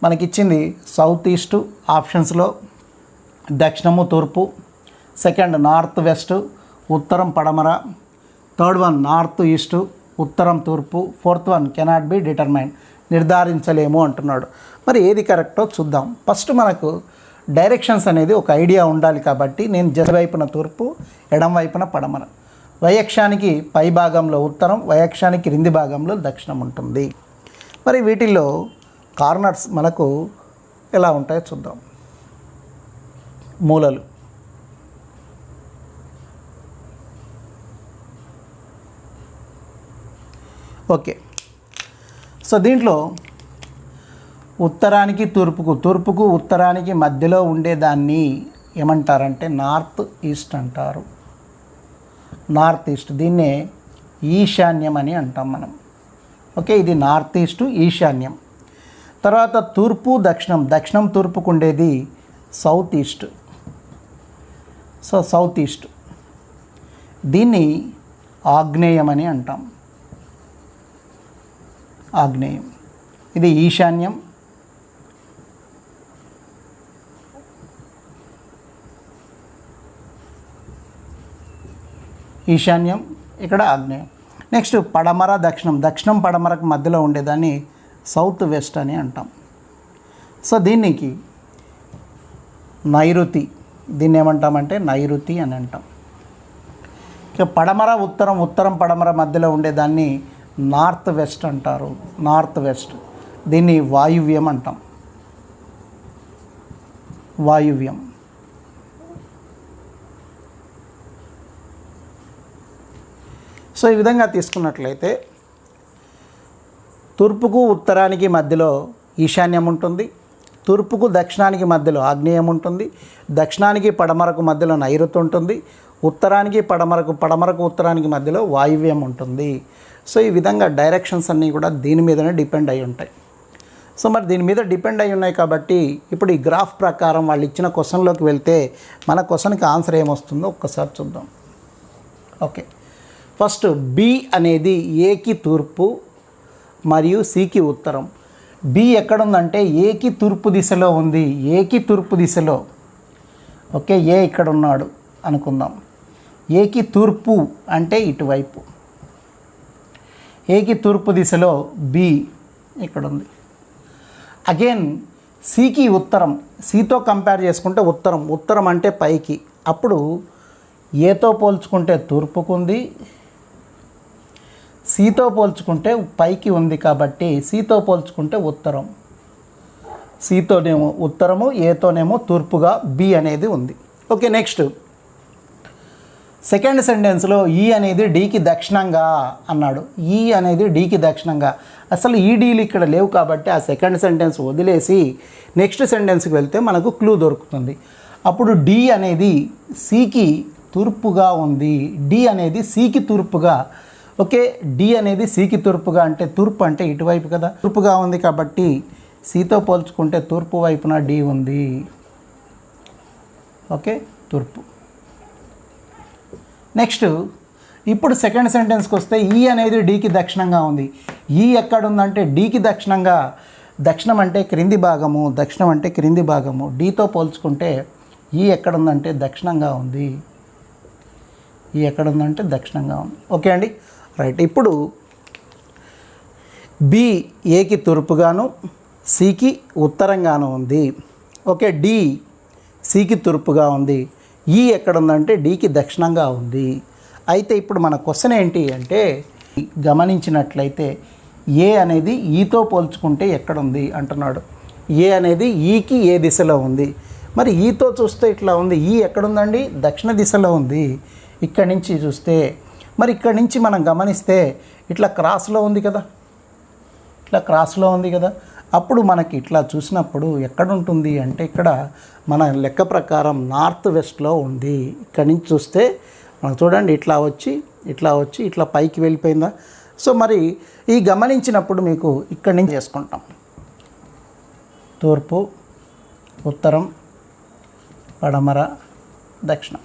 మనకిచ్చింది సౌత్ ఈస్ట్ ఆప్షన్స్లో, దక్షిణము తూర్పు, సెకండ్ నార్త్ వెస్ట్, ఉత్తరం పడమర, థర్డ్ వన్ నార్త్ ఈస్ట్, ఉత్తరం తూర్పు, fourth one cannot be determine, నిర్ధారించలేము అంటున్నాడు. మరి ఏది కరెక్టో చూద్దాం. ఫస్ట్ మనకు డైరెక్షన్స్ అనేది ఒక ఐడియా ఉండాలి కాబట్టి నేను జస్ట్ వైపున తూర్పు, ఎడం వైపున పడమర. వయక్షానికి పై భాగంలో ఉత్తరం, వయక్షానికి క్రింది భాగంలో దక్షిణం ఉంటుంది. మరి వీటిల్లో కార్నర్స్ మనకు ఎలా ఉంటాయో చూద్దాం. మూలలు ఓకే. సో దీంట్లో ఉత్తరానికి తూర్పుకు ఉత్తరానికి మధ్యలో ఉండేదాన్ని ఏమంటారంటే నార్త్ ఈస్ట్ అంటారు. నార్త్ ఈస్ట్, దీన్నే ఈశాన్యం అని అంటాం మనం. ఓకే, ఇది నార్త్ ఈస్ట్, ఈశాన్యం. తర్వాత తూర్పు దక్షిణం తూర్పుకు ఉండేది south east. So south east, దీన్ని ఆగ్నేయం అని అంటాం. ఆగ్నేయం, ఇది ఈశాన్యం. ఈశాన్యం, ఇక్కడ ఆగ్నేయం. నెక్స్ట్ పడమర దక్షిణం పడమరకు మధ్యలో ఉండేదాన్ని సౌత్ వెస్ట్ అని అంటాం. సో దీనికి నైరుతి, దీన్ని ఏమంటామంటే నైరుతి అని అంటాం. ఇక పడమర ఉత్తరం పడమర మధ్యలో ఉండేదాన్ని నార్త్ వెస్ట్ అంటారు. నార్త్ వెస్ట్, దీన్ని వాయువ్యం అంటాం. వాయువ్యం. సో ఈ విధంగా తీసుకున్నట్లయితే తూర్పుకు ఉత్తరానికి మధ్యలో ఈశాన్యం ఉంటుంది, తూర్పుకు దక్షిణానికి మధ్యలో ఆగ్నేయం ఉంటుంది, దక్షిణానికి పడమరకు మధ్యలో నైరుతి ఉంటుంది, ఉత్తరానికి పడమరకు ఉత్తరానికి మధ్యలో వాయువ్యం ఉంటుంది. సో ఈ విధంగా డైరెక్షన్స్ అన్నీ కూడా దీని మీదనే డిపెండ్ అయి ఉంటాయి. సో మరి దీని మీద డిపెండ్ అయి ఉన్నాయి కాబట్టి ఇప్పుడు ఈ గ్రాఫ్ ప్రకారం వాళ్ళు ఇచ్చిన క్వశ్చన్లోకి వెళ్తే మన క్వశ్చన్కి ఆన్సర్ ఏమొస్తుందో ఒక్కసారి చూద్దాం. ఓకే, ఫస్ట్ బి అనేది ఏకి తూర్పు మరియు సికి ఉత్తరం. బి ఎక్కడుందంటే ఏకి తూర్పు దిశలో ఉంది. ఏకి తూర్పు దిశలో, ఓకే, ఏ ఇక్కడ ఉన్నాడు అనుకుందాం. ఏకి తూర్పు అంటే ఇటువైపు. ఏకి తూర్పు దిశలో బి ఇక్కడ ఉంది. అగైన్ సికి ఉత్తరం, సితో కంపేర్ చేసుకుంటే ఉత్తరం అంటే పైకి. అప్పుడు ఏతో పోల్చుకుంటే తూర్పుకుంది, సితో పోల్చుకుంటే పైకి ఉంది కాబట్టి సితో పోల్చుకుంటే ఉత్తరం. సితోనేమో ఉత్తరము, ఏతోనేమో తూర్పుగా బి అనేది ఉంది. ఓకే, నెక్స్ట్ సెకండ్ సెంటెన్స్లో ఈ అనేది డీకి దక్షిణంగా అన్నాడు. ఈ అనేది డీకి దక్షిణంగా, అసలు ఈ డీలు ఇక్కడ లేవు కాబట్టి ఆ సెకండ్ సెంటెన్స్ వదిలేసి నెక్స్ట్ సెంటెన్స్కి వెళ్తే మనకు క్లూ దొరుకుతుంది. అప్పుడు డి అనేది సికి తూర్పుగా ఉంది. డి అనేది సికి తూర్పుగా. ఓకే, డి అనేది సికి తూర్పుగా అంటే తూర్పు అంటే ఇటువైపు కదా, తూర్పుగా ఉంది కాబట్టి సితో పోల్చుకుంటే తూర్పు వైపున డి ఉంది. ఓకే, తూర్పు. నెక్స్ట్ ఇప్పుడు సెకండ్ సెంటెన్స్కి వస్తే ఈ అనేది డీకి దక్షిణంగా ఉంది. ఈ ఎక్కడుందంటే డీకి దక్షిణంగా, దక్షిణం అంటే క్రింది భాగము. డీతో పోల్చుకుంటే ఈ ఎక్కడుందంటే దక్షిణంగా ఉంది. ఈ ఎక్కడుందంటే దక్షిణంగా ఉంది. ఓకే అండి, రైట్. ఇప్పుడు బి ఏకి తూర్పుగాను సికి ఉత్తరంగాను ఉంది. ఓకే, డి సికి తూర్పుగా ఉంది. ఈ ఎక్కడుందంటే డీకి దక్షిణంగా ఉంది. అయితే ఇప్పుడు మన క్వశ్చన్ ఏంటి అంటే గమనించినట్లయితే ఏ అనేది ఈతో పోల్చుకుంటే ఎక్కడుంది అంటున్నాడు. ఏ అనేది ఈకి ఏ దిశలో ఉంది. మరి ఈతో చూస్తే ఇట్లా ఉంది. ఈ ఎక్కడుందండి? దక్షిణ దిశలో ఉంది. ఇక్కడి నుంచి చూస్తే, మరి ఇక్కడి నుంచి మనం గమనిస్తే ఇట్లా క్రాస్లో ఉంది కదా, అప్పుడు మనకి ఇట్లా చూసినప్పుడు ఎక్కడుంటుంది అంటే ఇక్కడ మన లెక్క ప్రకారం నార్త్ వెస్ట్లో ఉంది. ఇక్కడి నుంచి చూస్తే మనం చూడండి ఇట్లా వచ్చి ఇట్లా పైకి వెళ్ళిపోయిందా. సో మరి ఈ గమనించినప్పుడు మీకు ఇక్కడి నుంచి చేసుకుంటాం. తూర్పు, ఉత్తరం, పడమర, దక్షిణం.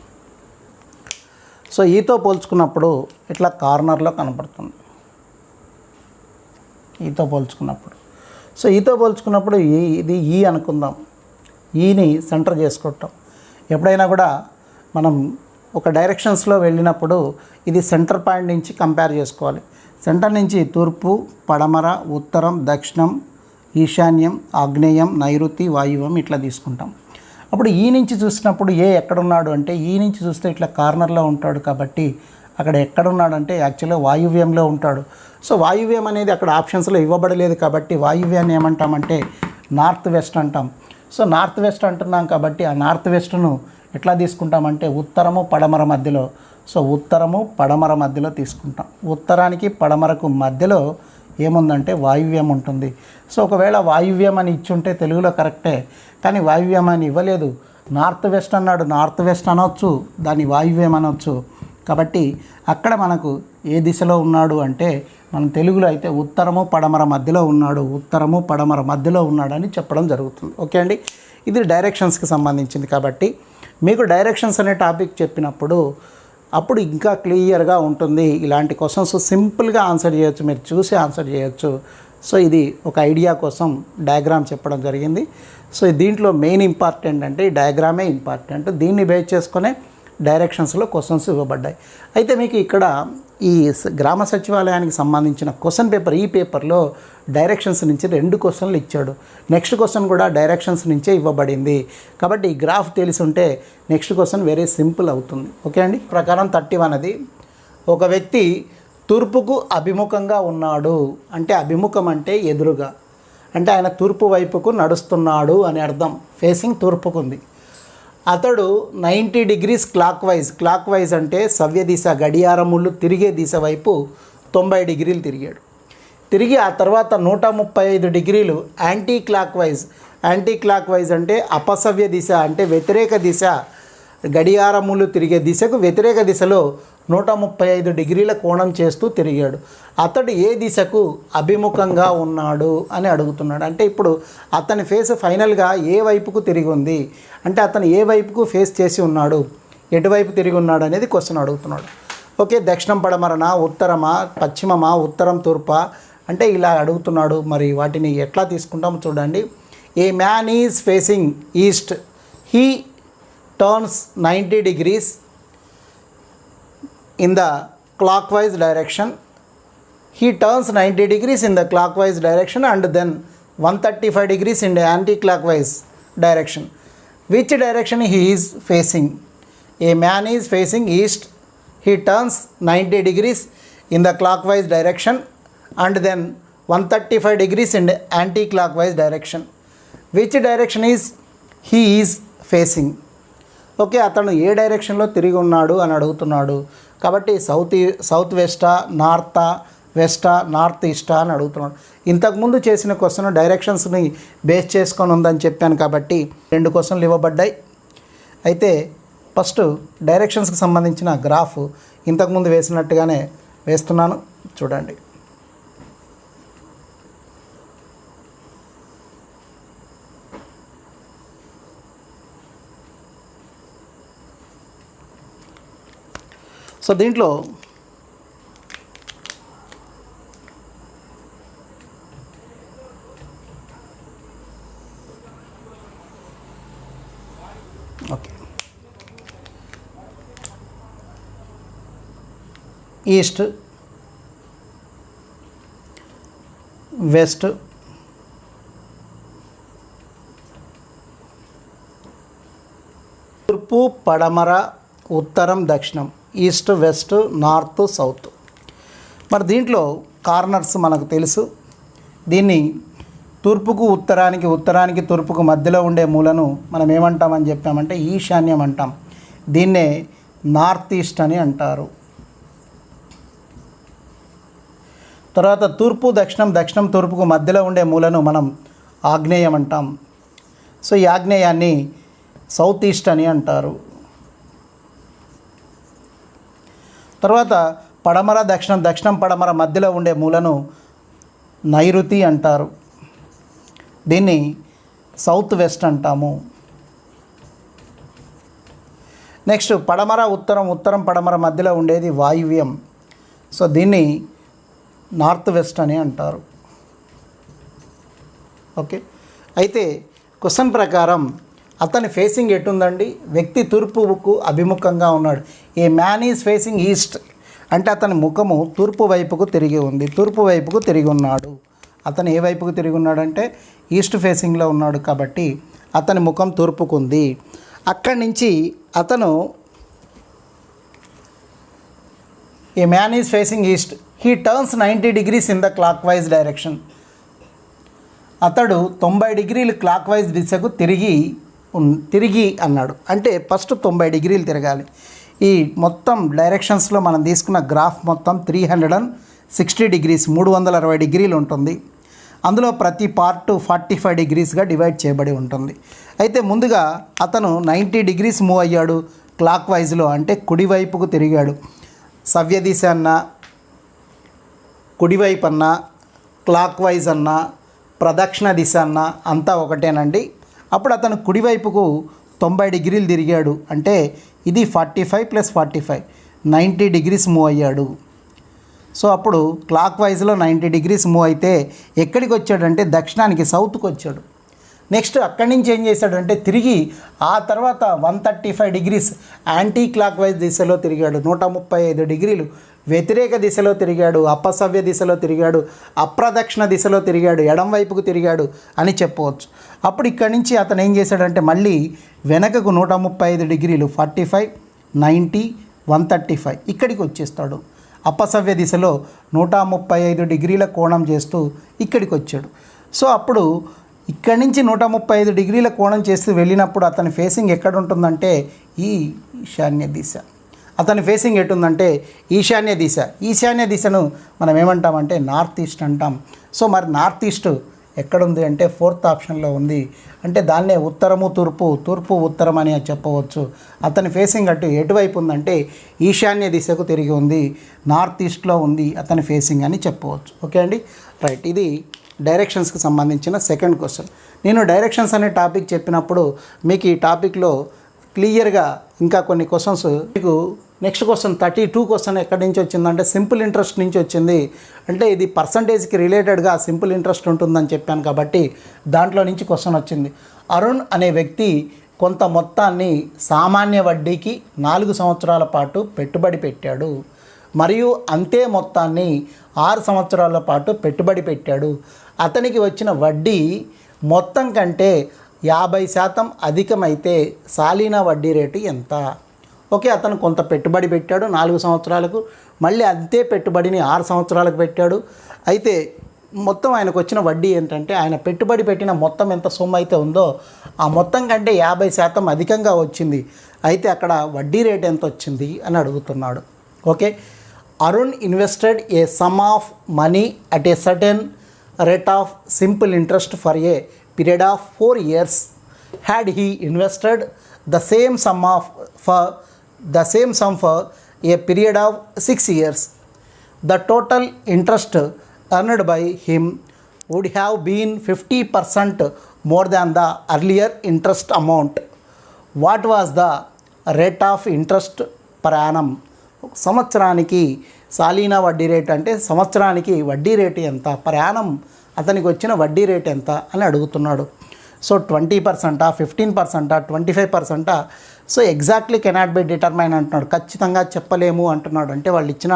సో ఈతో పోల్చుకున్నప్పుడు ఇట్లా కార్నర్లో కనపడుతుంది. ఈతో పోల్చుకున్నప్పుడు ఇది ఈ అనుకుందాం. ఈని సెంటర్ చేసుకుంటాం. ఎప్పుడైనా కూడా మనం ఒక డైరెక్షన్స్లో వెళ్ళినప్పుడు ఇది సెంటర్ పాయింట్ నుంచి కంపేర్ చేసుకోవాలి. సెంటర్ నుంచి తూర్పు, పడమర, ఉత్తరం, దక్షిణం, ఈశాన్యం, ఆగ్నేయం, నైరుతి, వాయువ్యం ఇట్లా తీసుకుంటాం. అప్పుడు ఈ నుంచి చూసినప్పుడు ఏ ఎక్కడున్నాడు అంటే ఈ నుంచి చూస్తే ఇట్లా కార్నర్లో ఉంటాడు కాబట్టి అక్కడ ఎక్కడున్నాడు అంటే యాక్చువల్గా వాయువ్యంలో ఉంటాడు. సో వాయువ్యం అనేది అక్కడ ఆప్షన్స్లో ఇవ్వబడలేదు కాబట్టి వాయువ్యాన్ని ఏమంటామంటే నార్త్ వెస్ట్ అంటాం. సో నార్త్ వెస్ట్ అంటున్నాం కాబట్టి ఆ నార్త్ వెస్ట్ను ఎట్లా తీసుకుంటామంటే ఉత్తరము పడమర మధ్యలో. సో ఉత్తరము పడమర మధ్యలో తీసుకుంటాం. ఉత్తరానికి పడమరకు మధ్యలో ఏముందంటే వాయువ్యం ఉంటుంది. సో ఒకవేళ వాయువ్యం అని ఇచ్చుంటే తెలుగులో కరెక్టే, కానీ వాయువ్యం అని ఇవ్వలేదు. నార్త్ వెస్ట్ అన్నాడు, నార్త్ వెస్ట్ అనవచ్చు, దాన్ని వాయువ్యం అనవచ్చు. కాబట్టి అక్కడ మనకు ఏ దిశలో ఉన్నాడు అంటే మనం తెలుగులో అయితే ఉత్తరము పడమర మధ్యలో ఉన్నాడు, ఉత్తరము పడమర మధ్యలో ఉన్నాడు అని చెప్పడం జరుగుతుంది. ఓకే అండి, ఇది డైరెక్షన్స్కి సంబంధించింది. కాబట్టి మీకు డైరెక్షన్స్ అనే టాపిక్ చెప్పినప్పుడు అప్పుడు ఇంకా క్లియర్గా ఉంటుంది. ఇలాంటి క్వశ్చన్స్ సింపుల్గా ఆన్సర్ చేయొచ్చు, మీరు చూసి ఆన్సర్ చేయొచ్చు. సో ఇది ఒక ఐడియా కోసం డయాగ్రామ్ చెప్పడం జరిగింది. సో దీంట్లో మెయిన్ ఇంపార్టెంట్ అంటే ఈ డయాగ్రామే ఇంపార్టెంట్. దీన్ని బేస్ చేసుకునే డైరెక్షన్స్లో క్వశ్చన్స్ ఇవ్వబడ్డాయి. అయితే మీకు ఇక్కడ ఈ గ్రామ సచివాలయానికి సంబంధించిన క్వశ్చన్ పేపర్, ఈ పేపర్లో డైరెక్షన్స్ నుంచి 2 క్వశ్చన్లు ఇచ్చాడు. నెక్స్ట్ క్వశ్చన్ కూడా డైరెక్షన్స్ నుంచే ఇవ్వబడింది. కాబట్టి ఈ గ్రాఫ్ తెలిసి ఉంటే నెక్స్ట్ క్వశ్చన్ వెరీ సింపుల్ అవుతుంది. ఓకే అండి, ప్రకారం 31 అది ఒక వ్యక్తి తూర్పుకు అభిముఖంగా ఉన్నాడు అంటే అభిముఖం అంటే ఎదురుగా, అంటే ఆయన తూర్పు వైపుకు నడుస్తున్నాడు అని అర్థం. ఫేసింగ్ తూర్పుకు ఉంది. అతడు 90 degrees క్లాక్ వైజ్ అంటే సవ్య దిశ, గడియారములు తిరిగే దిశ వైపు 90 degrees తిరిగాడు. తిరిగి ఆ తర్వాత 135 degrees యాంటీ క్లాక్ వైజ్ అంటే అపసవ్య దిశ అంటే వ్యతిరేక దిశ, గడియారములు తిరిగే దిశకు వ్యతిరేక దిశలో 135 degrees కోణం చేస్తూ తిరిగాడు. అతడు ఏ దిశకు అభిముఖంగా ఉన్నాడు అని అడుగుతున్నాడు. అంటే ఇప్పుడు అతని ఫేస్ ఫైనల్గా ఏ వైపుకు తిరిగి ఉంది అంటే అతను ఏ వైపుకు ఫేస్ చేసి ఉన్నాడు, ఎటువైపు తిరిగి ఉన్నాడు అనేది క్వశ్చన్ అడుగుతున్నాడు. ఓకే, దక్షిణం పడమరనా, ఉత్తరమా, పశ్చిమమా, ఉత్తరం తూర్పా అంటే ఇలా అడుగుతున్నాడు. మరి వాటిని ఎట్లా తీసుకుంటామో చూడండి. ఏ man is facing east, he turns 90 degrees in the clockwise direction. He turns 90 degrees in the clockwise direction and then 135 degrees in the anti-clockwise direction. Which direction he is facing? A man is facing east. He turns 90 degrees in the clockwise direction and then 135 degrees in the anti-clockwise direction. Which direction is he is facing? Okay, అతను ఏ డైరెక్షన్లో తిరిగి ఉన్నాడు అని అడుగుతున్నాడు. కాబట్టి సౌత్ వెస్టా, నార్తా, వెస్టా, నార్త్ ఈస్టా అని అడుగుతున్నాడు. ఇంతకుముందు చేసిన క్వశ్చన్ డైరెక్షన్స్ని బేస్ చేసుకొని ఉందని చెప్పాను కాబట్టి 2 క్వశ్చన్లు ఇవ్వబడ్డాయి. అయితే ఫస్ట్ డైరెక్షన్స్కి సంబంధించిన గ్రాఫ్ ఇంతకుముందు వేసినట్టుగానే వేస్తున్నాను, చూడండి. సో దీంట్లో ఓకే, ఈస్ట్, వెస్ట్, తూర్పు పడమర, ఉత్తరం దక్షిణం, ఈస్ట్ వెస్ట్ నార్త్ సౌత్. మరి దీంట్లో కార్నర్స్ మనకు తెలుసు. దీన్ని తూర్పుకు ఉత్తరానికి, ఉత్తరానికి తూర్పుకు మధ్యలో ఉండే మూలను మనం ఏమంటామని చెప్పామంటే ఈశాన్యం అంటాం. దీన్నే నార్త్ ఈస్ట్ అని అంటారు. తర్వాత తూర్పు దక్షిణం, దక్షిణం తూర్పుకు మధ్యలో ఉండే మూలను మనం ఆగ్నేయం అంటాం. సో ఈ ఆగ్నేయాన్ని సౌత్ ఈస్ట్ అని అంటారు. తర్వాత పడమర దక్షిణం, దక్షిణం పడమర మధ్యలో ఉండే మూలను నైరుతి అంటారు. దీన్ని సౌత్ వెస్ట్ అంటాము. నెక్స్ట్ పడమర ఉత్తరం, ఉత్తరం పడమర మధ్యలో ఉండేది వాయువ్యం. సో దీన్ని నార్త్ వెస్ట్ అని అంటారు. ఓకే, అయితే క్వశ్చన్ ప్రకారం అతని ఫేసింగ్ ఎటుందండి? వ్యక్తి తూర్పుకు అభిముఖంగా ఉన్నాడు. ఏ మ్యాన్ ఈజ్ ఫేసింగ్ ఈస్ట్ అంటే అతని ముఖము తూర్పు వైపుకు తిరిగి ఉంది, తూర్పు వైపుకు తిరిగి ఉన్నాడు. అతను ఏ వైపుకు తిరిగి ఉన్నాడంటే ఈస్ట్ ఫేసింగ్లో ఉన్నాడు. కాబట్టి అతని ముఖం తూర్పుకుంది. అక్కడి నుంచి అతను ఏ man is facing east, he turns 90 degrees in the clock wise direction. అతడు 90 degrees క్లాక్ వైజ్ దిశకు తిరిగి అన్నాడు. అంటే ఫస్ట్ 90 degrees తిరగాలి. ఈ మొత్తం డైరెక్షన్స్లో మనం తీసుకున్న గ్రాఫ్ మొత్తం 360 degrees 360 degrees ఉంటుంది. అందులో ప్రతి పార్ట్ 45 degreesగా డివైడ్ చేయబడి ఉంటుంది. అయితే ముందుగా అతను 90 degrees మూవ్ అయ్యాడు క్లాక్ వైజ్లో, అంటే కుడివైపుకు తిరిగాడు. సవ్య దిశ అన్నా, కుడివైపు అన్నా, క్లాక్ వైజ్ అన్నా, ప్రదక్షిణ దిశ అన్నా అంతా ఒకటేనండి. అప్పుడు అతను కుడివైపుకు 90 degrees తిరిగాడు. అంటే ఇది 45 + 45 90 degrees మూవ్ అయ్యాడు. సో అప్పుడు క్లాక్ వైజ్లో 90 degrees మూవ్ అయితే ఎక్కడికి వచ్చాడంటే దక్షిణానికి, సౌత్కి వచ్చాడు. నెక్స్ట్ అక్కడి నుంచి ఏం చేశాడంటే తిరిగి ఆ తర్వాత 135 degrees యాంటీ క్లాక్ వైజ్ దిశలో తిరిగాడు. 135 degrees వ్యతిరేక దిశలో తిరిగాడు, అపసవ్య దిశలో తిరిగాడు, అప్రదక్షిణ దిశలో తిరిగాడు, ఎడం వైపుకు తిరిగాడు అని చెప్పవచ్చు. అప్పుడు ఇక్కడి నుంచి అతను ఏం చేశాడంటే మళ్ళీ వెనకకు 135 degrees 45 90 135 ఇక్కడికి వచ్చేస్తాడు. అపసవ్య దిశలో 135 degrees కోణం చేస్తూ ఇక్కడికి వచ్చాడు. సో అప్పుడు ఇక్కడి నుంచి 135 degrees కోణం చేస్తూ వెళ్ళినప్పుడు అతని ఫేసింగ్ ఎక్కడ ఉంటుందంటే ఈ ఈశాన్య దిశ. అతని ఫేసింగ్ ఎటుందంటే ఈశాన్య దిశ. ఈశాన్య దిశను మనం ఏమంటామంటే నార్త్ ఈస్ట్ అంటాం. సో మరి నార్త్ ఈస్ట్ ఎక్కడుంది అంటే 4th ఆప్షన్లో ఉంది. అంటే దాన్నే ఉత్తరము తూర్పు, తూర్పు ఉత్తరం అని చెప్పవచ్చు. అతని ఫేసింగ్ ఎటువైపు ఉందంటే ఈశాన్య దిశకు తిరిగి ఉంది, నార్త్ ఈస్ట్లో ఉంది అతని ఫేసింగ్ అని చెప్పవచ్చు. ఓకే అండి, రైట్. ఇది డైరెక్షన్స్కి సంబంధించిన సెకండ్ క్వశ్చన్. నేను డైరెక్షన్స్ అనే టాపిక్ చెప్పినప్పుడు మీకు ఈ టాపిక్లో క్లియర్గా ఇంకా కొన్ని క్వశ్చన్స్ మీకు నెక్స్ట్ క్వశ్చన్ 32 క్వశ్చన్ ఎక్కడి నుంచి వచ్చిందంటే సింపుల్ ఇంట్రెస్ట్ నుంచి వచ్చింది. అంటే ఇది పర్సంటేజ్కి రిలేటెడ్గా సింపుల్ ఇంట్రెస్ట్ ఉంటుందని చెప్పాను కాబట్టి దాంట్లో నుంచి క్వశ్చన్ వచ్చింది. అరుణ్ అనే వ్యక్తి కొంత మొత్తాన్ని సామాన్య వడ్డీకి 4 సంవత్సరాల పాటు పెట్టుబడి పెట్టాడు మరియు అంతే మొత్తాన్ని 6 సంవత్సరాల పాటు పెట్టుబడి పెట్టాడు. అతనికి వచ్చిన వడ్డీ మొత్తం కంటే 50% అధికమైతే సాలీనా వడ్డీ రేటు ఎంత? ఓకే, అతను కొంత పెట్టుబడి పెట్టాడు 4 సంవత్సరాలకు, మళ్ళీ అంతే పెట్టుబడిని 6 సంవత్సరాలకు పెట్టాడు. అయితే మొత్తం ఆయనకు వచ్చిన వడ్డీ ఏంటంటే ఆయన పెట్టుబడి పెట్టిన మొత్తం ఎంత సొమ్ము అయితే ఉందో ఆ మొత్తం కంటే 50% అధికంగా వచ్చింది. అయితే అక్కడ వడ్డీ రేట్ ఎంత వచ్చింది అని అడుగుతున్నాడు. Okay, Arun invested A some of money at a certain rate of simple interest for a period of 4 years. Had he invested the same sum for a period of 6 years, the total interest earned by him would have been 50% more than the earlier interest amount. What was the rate of interest per annum? సంవత్సరానికి సాలీనా వడ్డీ రేట్ అంటే సంవత్సరానికి వడ్డీ రేటు ఎంత, పర్ యానం అతనికి వచ్చిన వడ్డీ రేట్ ఎంత అని అడుగుతున్నాడు. So 20%, 15%, 25%? So exactly cannot be determine అంటున్నాడు. ఖచ్చితంగా చెప్పలేము అంటున్నాడు. అంటే వాళ్ళు ఇచ్చిన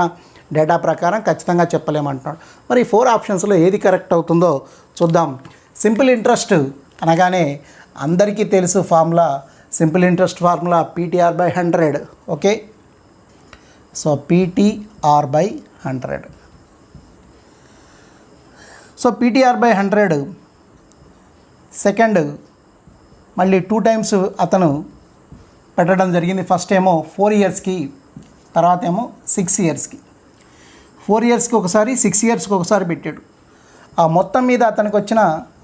డేటా ప్రకారం ఖచ్చితంగా చెప్పలేము అంటున్నాడు. మరి 4 ఆప్షన్స్లో ఏది కరెక్ట్ అవుతుందో చూద్దాం. సింపుల్ ఇంట్రెస్ట్ అనగానే అందరికీ తెలుసు formula, simple interest formula PTR/100. Okay, so PTR/100. So PTR/100 second మళ్ళీ 2 times అతను పెట్టడం జరిగింది. ఫస్ట్ ఏమో 4 yearsకి, తర్వాత ఏమో 6 yearsకి. 4 yearsకి ఒకసారి, 6 yearsకి ఒకసారి పెట్టాడు. ఆ మొత్తం మీద అతనికి వచ్చిన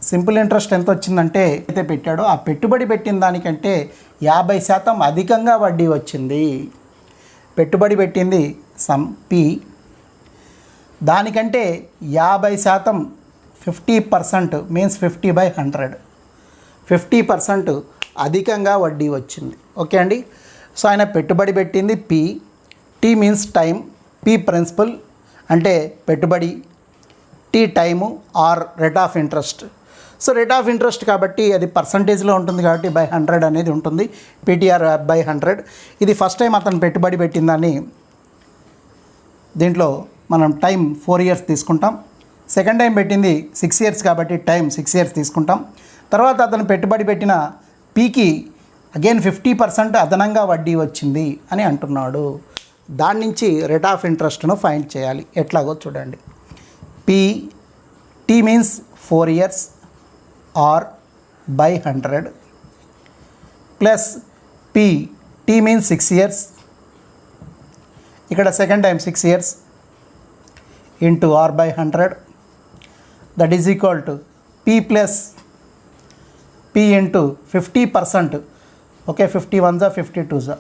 సింపుల్ ఇంట్రెస్ట్ ఎంత వచ్చిందంటే అయితే పెట్టాడో ఆ పెట్టుబడి పెట్టిన దానికంటే 50% అధికంగా వడ్డీ వచ్చింది. పెట్టుబడి పెట్టింది సమ్ P, దానికంటే 50% 50% మీన్స్ 50/100 50% అధికంగా వడ్డీ వచ్చింది. ఓకే అండి, సో ఆయన పెట్టుబడి పెట్టింది P, T means time, P principal అంటే పెట్టుబడి, T time, R rate of interest. So rate of interest కాబట్టి అది పర్సంటేజ్లో ఉంటుంది కాబట్టి /100 అనేది ఉంటుంది. PTR/100. ఇది ఫస్ట్ టైం అతను పెట్టుబడి పెట్టిందని దీంట్లో మనం టైం 4 years తీసుకుంటాం. సెకండ్ టైం పెట్టింది 6 years కాబట్టి టైం 6 years తీసుకుంటాం. తర్వాత అతను పెట్టుబడి పెట్టిన పీకి అగైన్ 50% అదనంగా వడ్డీ వచ్చింది అని అంటున్నాడు. దాని నుంచి రేట్ ఆఫ్ ఇంట్రెస్ట్ను ఫైండ్ చేయాలి. ఎట్లాగో చూడండి. T means 4 years R by 100 plus T means 6 years, ఇక్కడ second time 6 years into R by 100 that is equal to P plus P into 50%. Okay, 51 జా 52 జా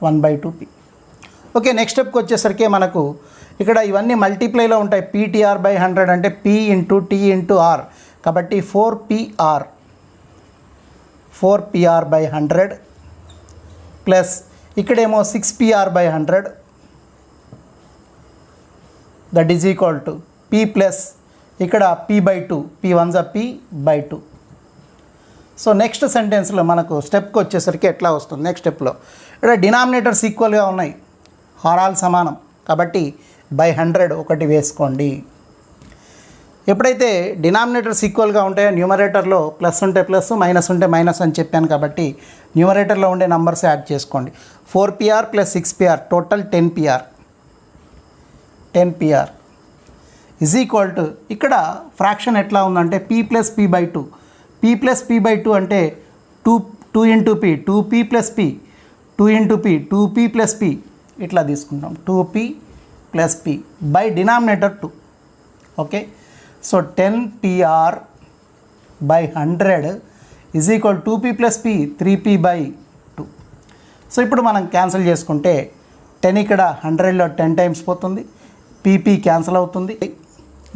1/2 పీ. ఓకే, నెక్స్ట్ స్టెప్కి వచ్చేసరికి మనకు ఇక్కడ ఇవన్నీ మల్టీప్లైలో ఉంటాయి. పీటీఆర్ బై 100 అంటే P into T into R, కాబట్టి 4PR బై 100 ప్లస్ ఇక్కడేమో 6PR by 100 that is equal to P plus ఇక్కడ p/2, p1 జా p/2. సో నెక్స్ట్ సెంటెన్స్లో మనకు స్టెప్కి వచ్చేసరికి ఎట్లా వస్తుంది? నెక్స్ట్ స్టెప్లో ఇక్కడ డినామినేటర్స్ ఈక్వల్గా ఉన్నాయి, హారాలు సమానం, కాబట్టి బై 100 ఒకటి వేసుకోండి. ఎప్పుడైతే డినామినేటర్స్ ఈక్వల్గా ఉంటాయో న్యూమరేటర్లో ప్లస్ ఉంటే ప్లస్, మైనస్ ఉంటే మైనస్ అని చెప్పాను, కాబట్టి న్యూమరేటర్లో ఉండే నంబర్స్ యాడ్ చేసుకోండి. 4PR plus 6PR total 10PR is equal to ఇక్కడ ఫ్రాక్షన్ ఎట్లా ఉందంటే p plus p/2. p plus p/2 అంటే 2 into p, 2p plus p, 2 into p, 2p plus p, ఇట్లా తీసుకుంటాం. 2p plus p by denominator 2. Okay, so 10PR by 100 is equal 2p plus p 3p by 2. So ఇప్పుడు మనం క్యాన్సిల్ చేసుకుంటే 10 ఇక్కడ 100లో 10 టైమ్స్ పోతుంది, pp క్యాన్సిల్ అవుతుంది.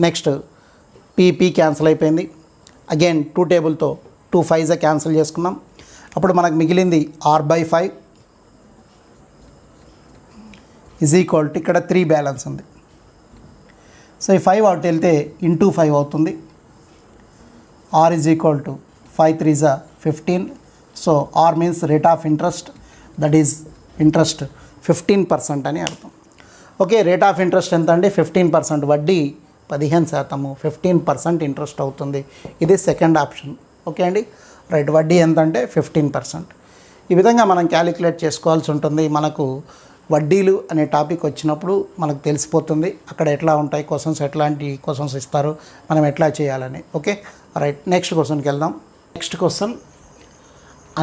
నెక్స్ట్ pp క్యాన్సిల్ అయిపోయింది. అగైన్ 2 టేబుల్తో 2 5 క్యాన్సిల్ చేసుకున్నాం. అప్పుడు మనకు మిగిలింది r/5 ఈజ్ ఈక్వల్ టు ఇక్కడ 3 బ్యాలెన్స్ ఉంది. సో ఈ 5 అవుట్ వెళ్తే ఇంటూ 5 అవుతుంది. r ఈజ్ ఈక్వల్ టు 5 3 జా 15. So r means rate of interest, that is interest 15% అని అర్థం. ఓకే, రేట్ ఆఫ్ ఇంట్రెస్ట్ ఎంత అండి? 15%. వడ్డీ 15%, 15% ఇంట్రెస్ట్ అవుతుంది. ఇది సెకండ్ ఆప్షన్. ఓకే అండి, రైట్. వడ్డీ ఎంత అంటే 15%. ఈ విధంగా మనం క్యాలిక్యులేట్ చేసుకోవాల్సి ఉంటుంది. మనకు వడ్డీలు అనే టాపిక్ వచ్చినప్పుడు మనకు తెలిసిపోతుంది అక్కడ ఎట్లా ఉంటాయి క్వశ్చన్స్, ఎట్లాంటి క్వశ్చన్స్ ఇస్తారు, మనం ఎట్లా చేయాలని. Okay, right. నెక్స్ట్ క్వశ్చన్కి వెళ్దాం. నెక్స్ట్ క్వశ్చన్,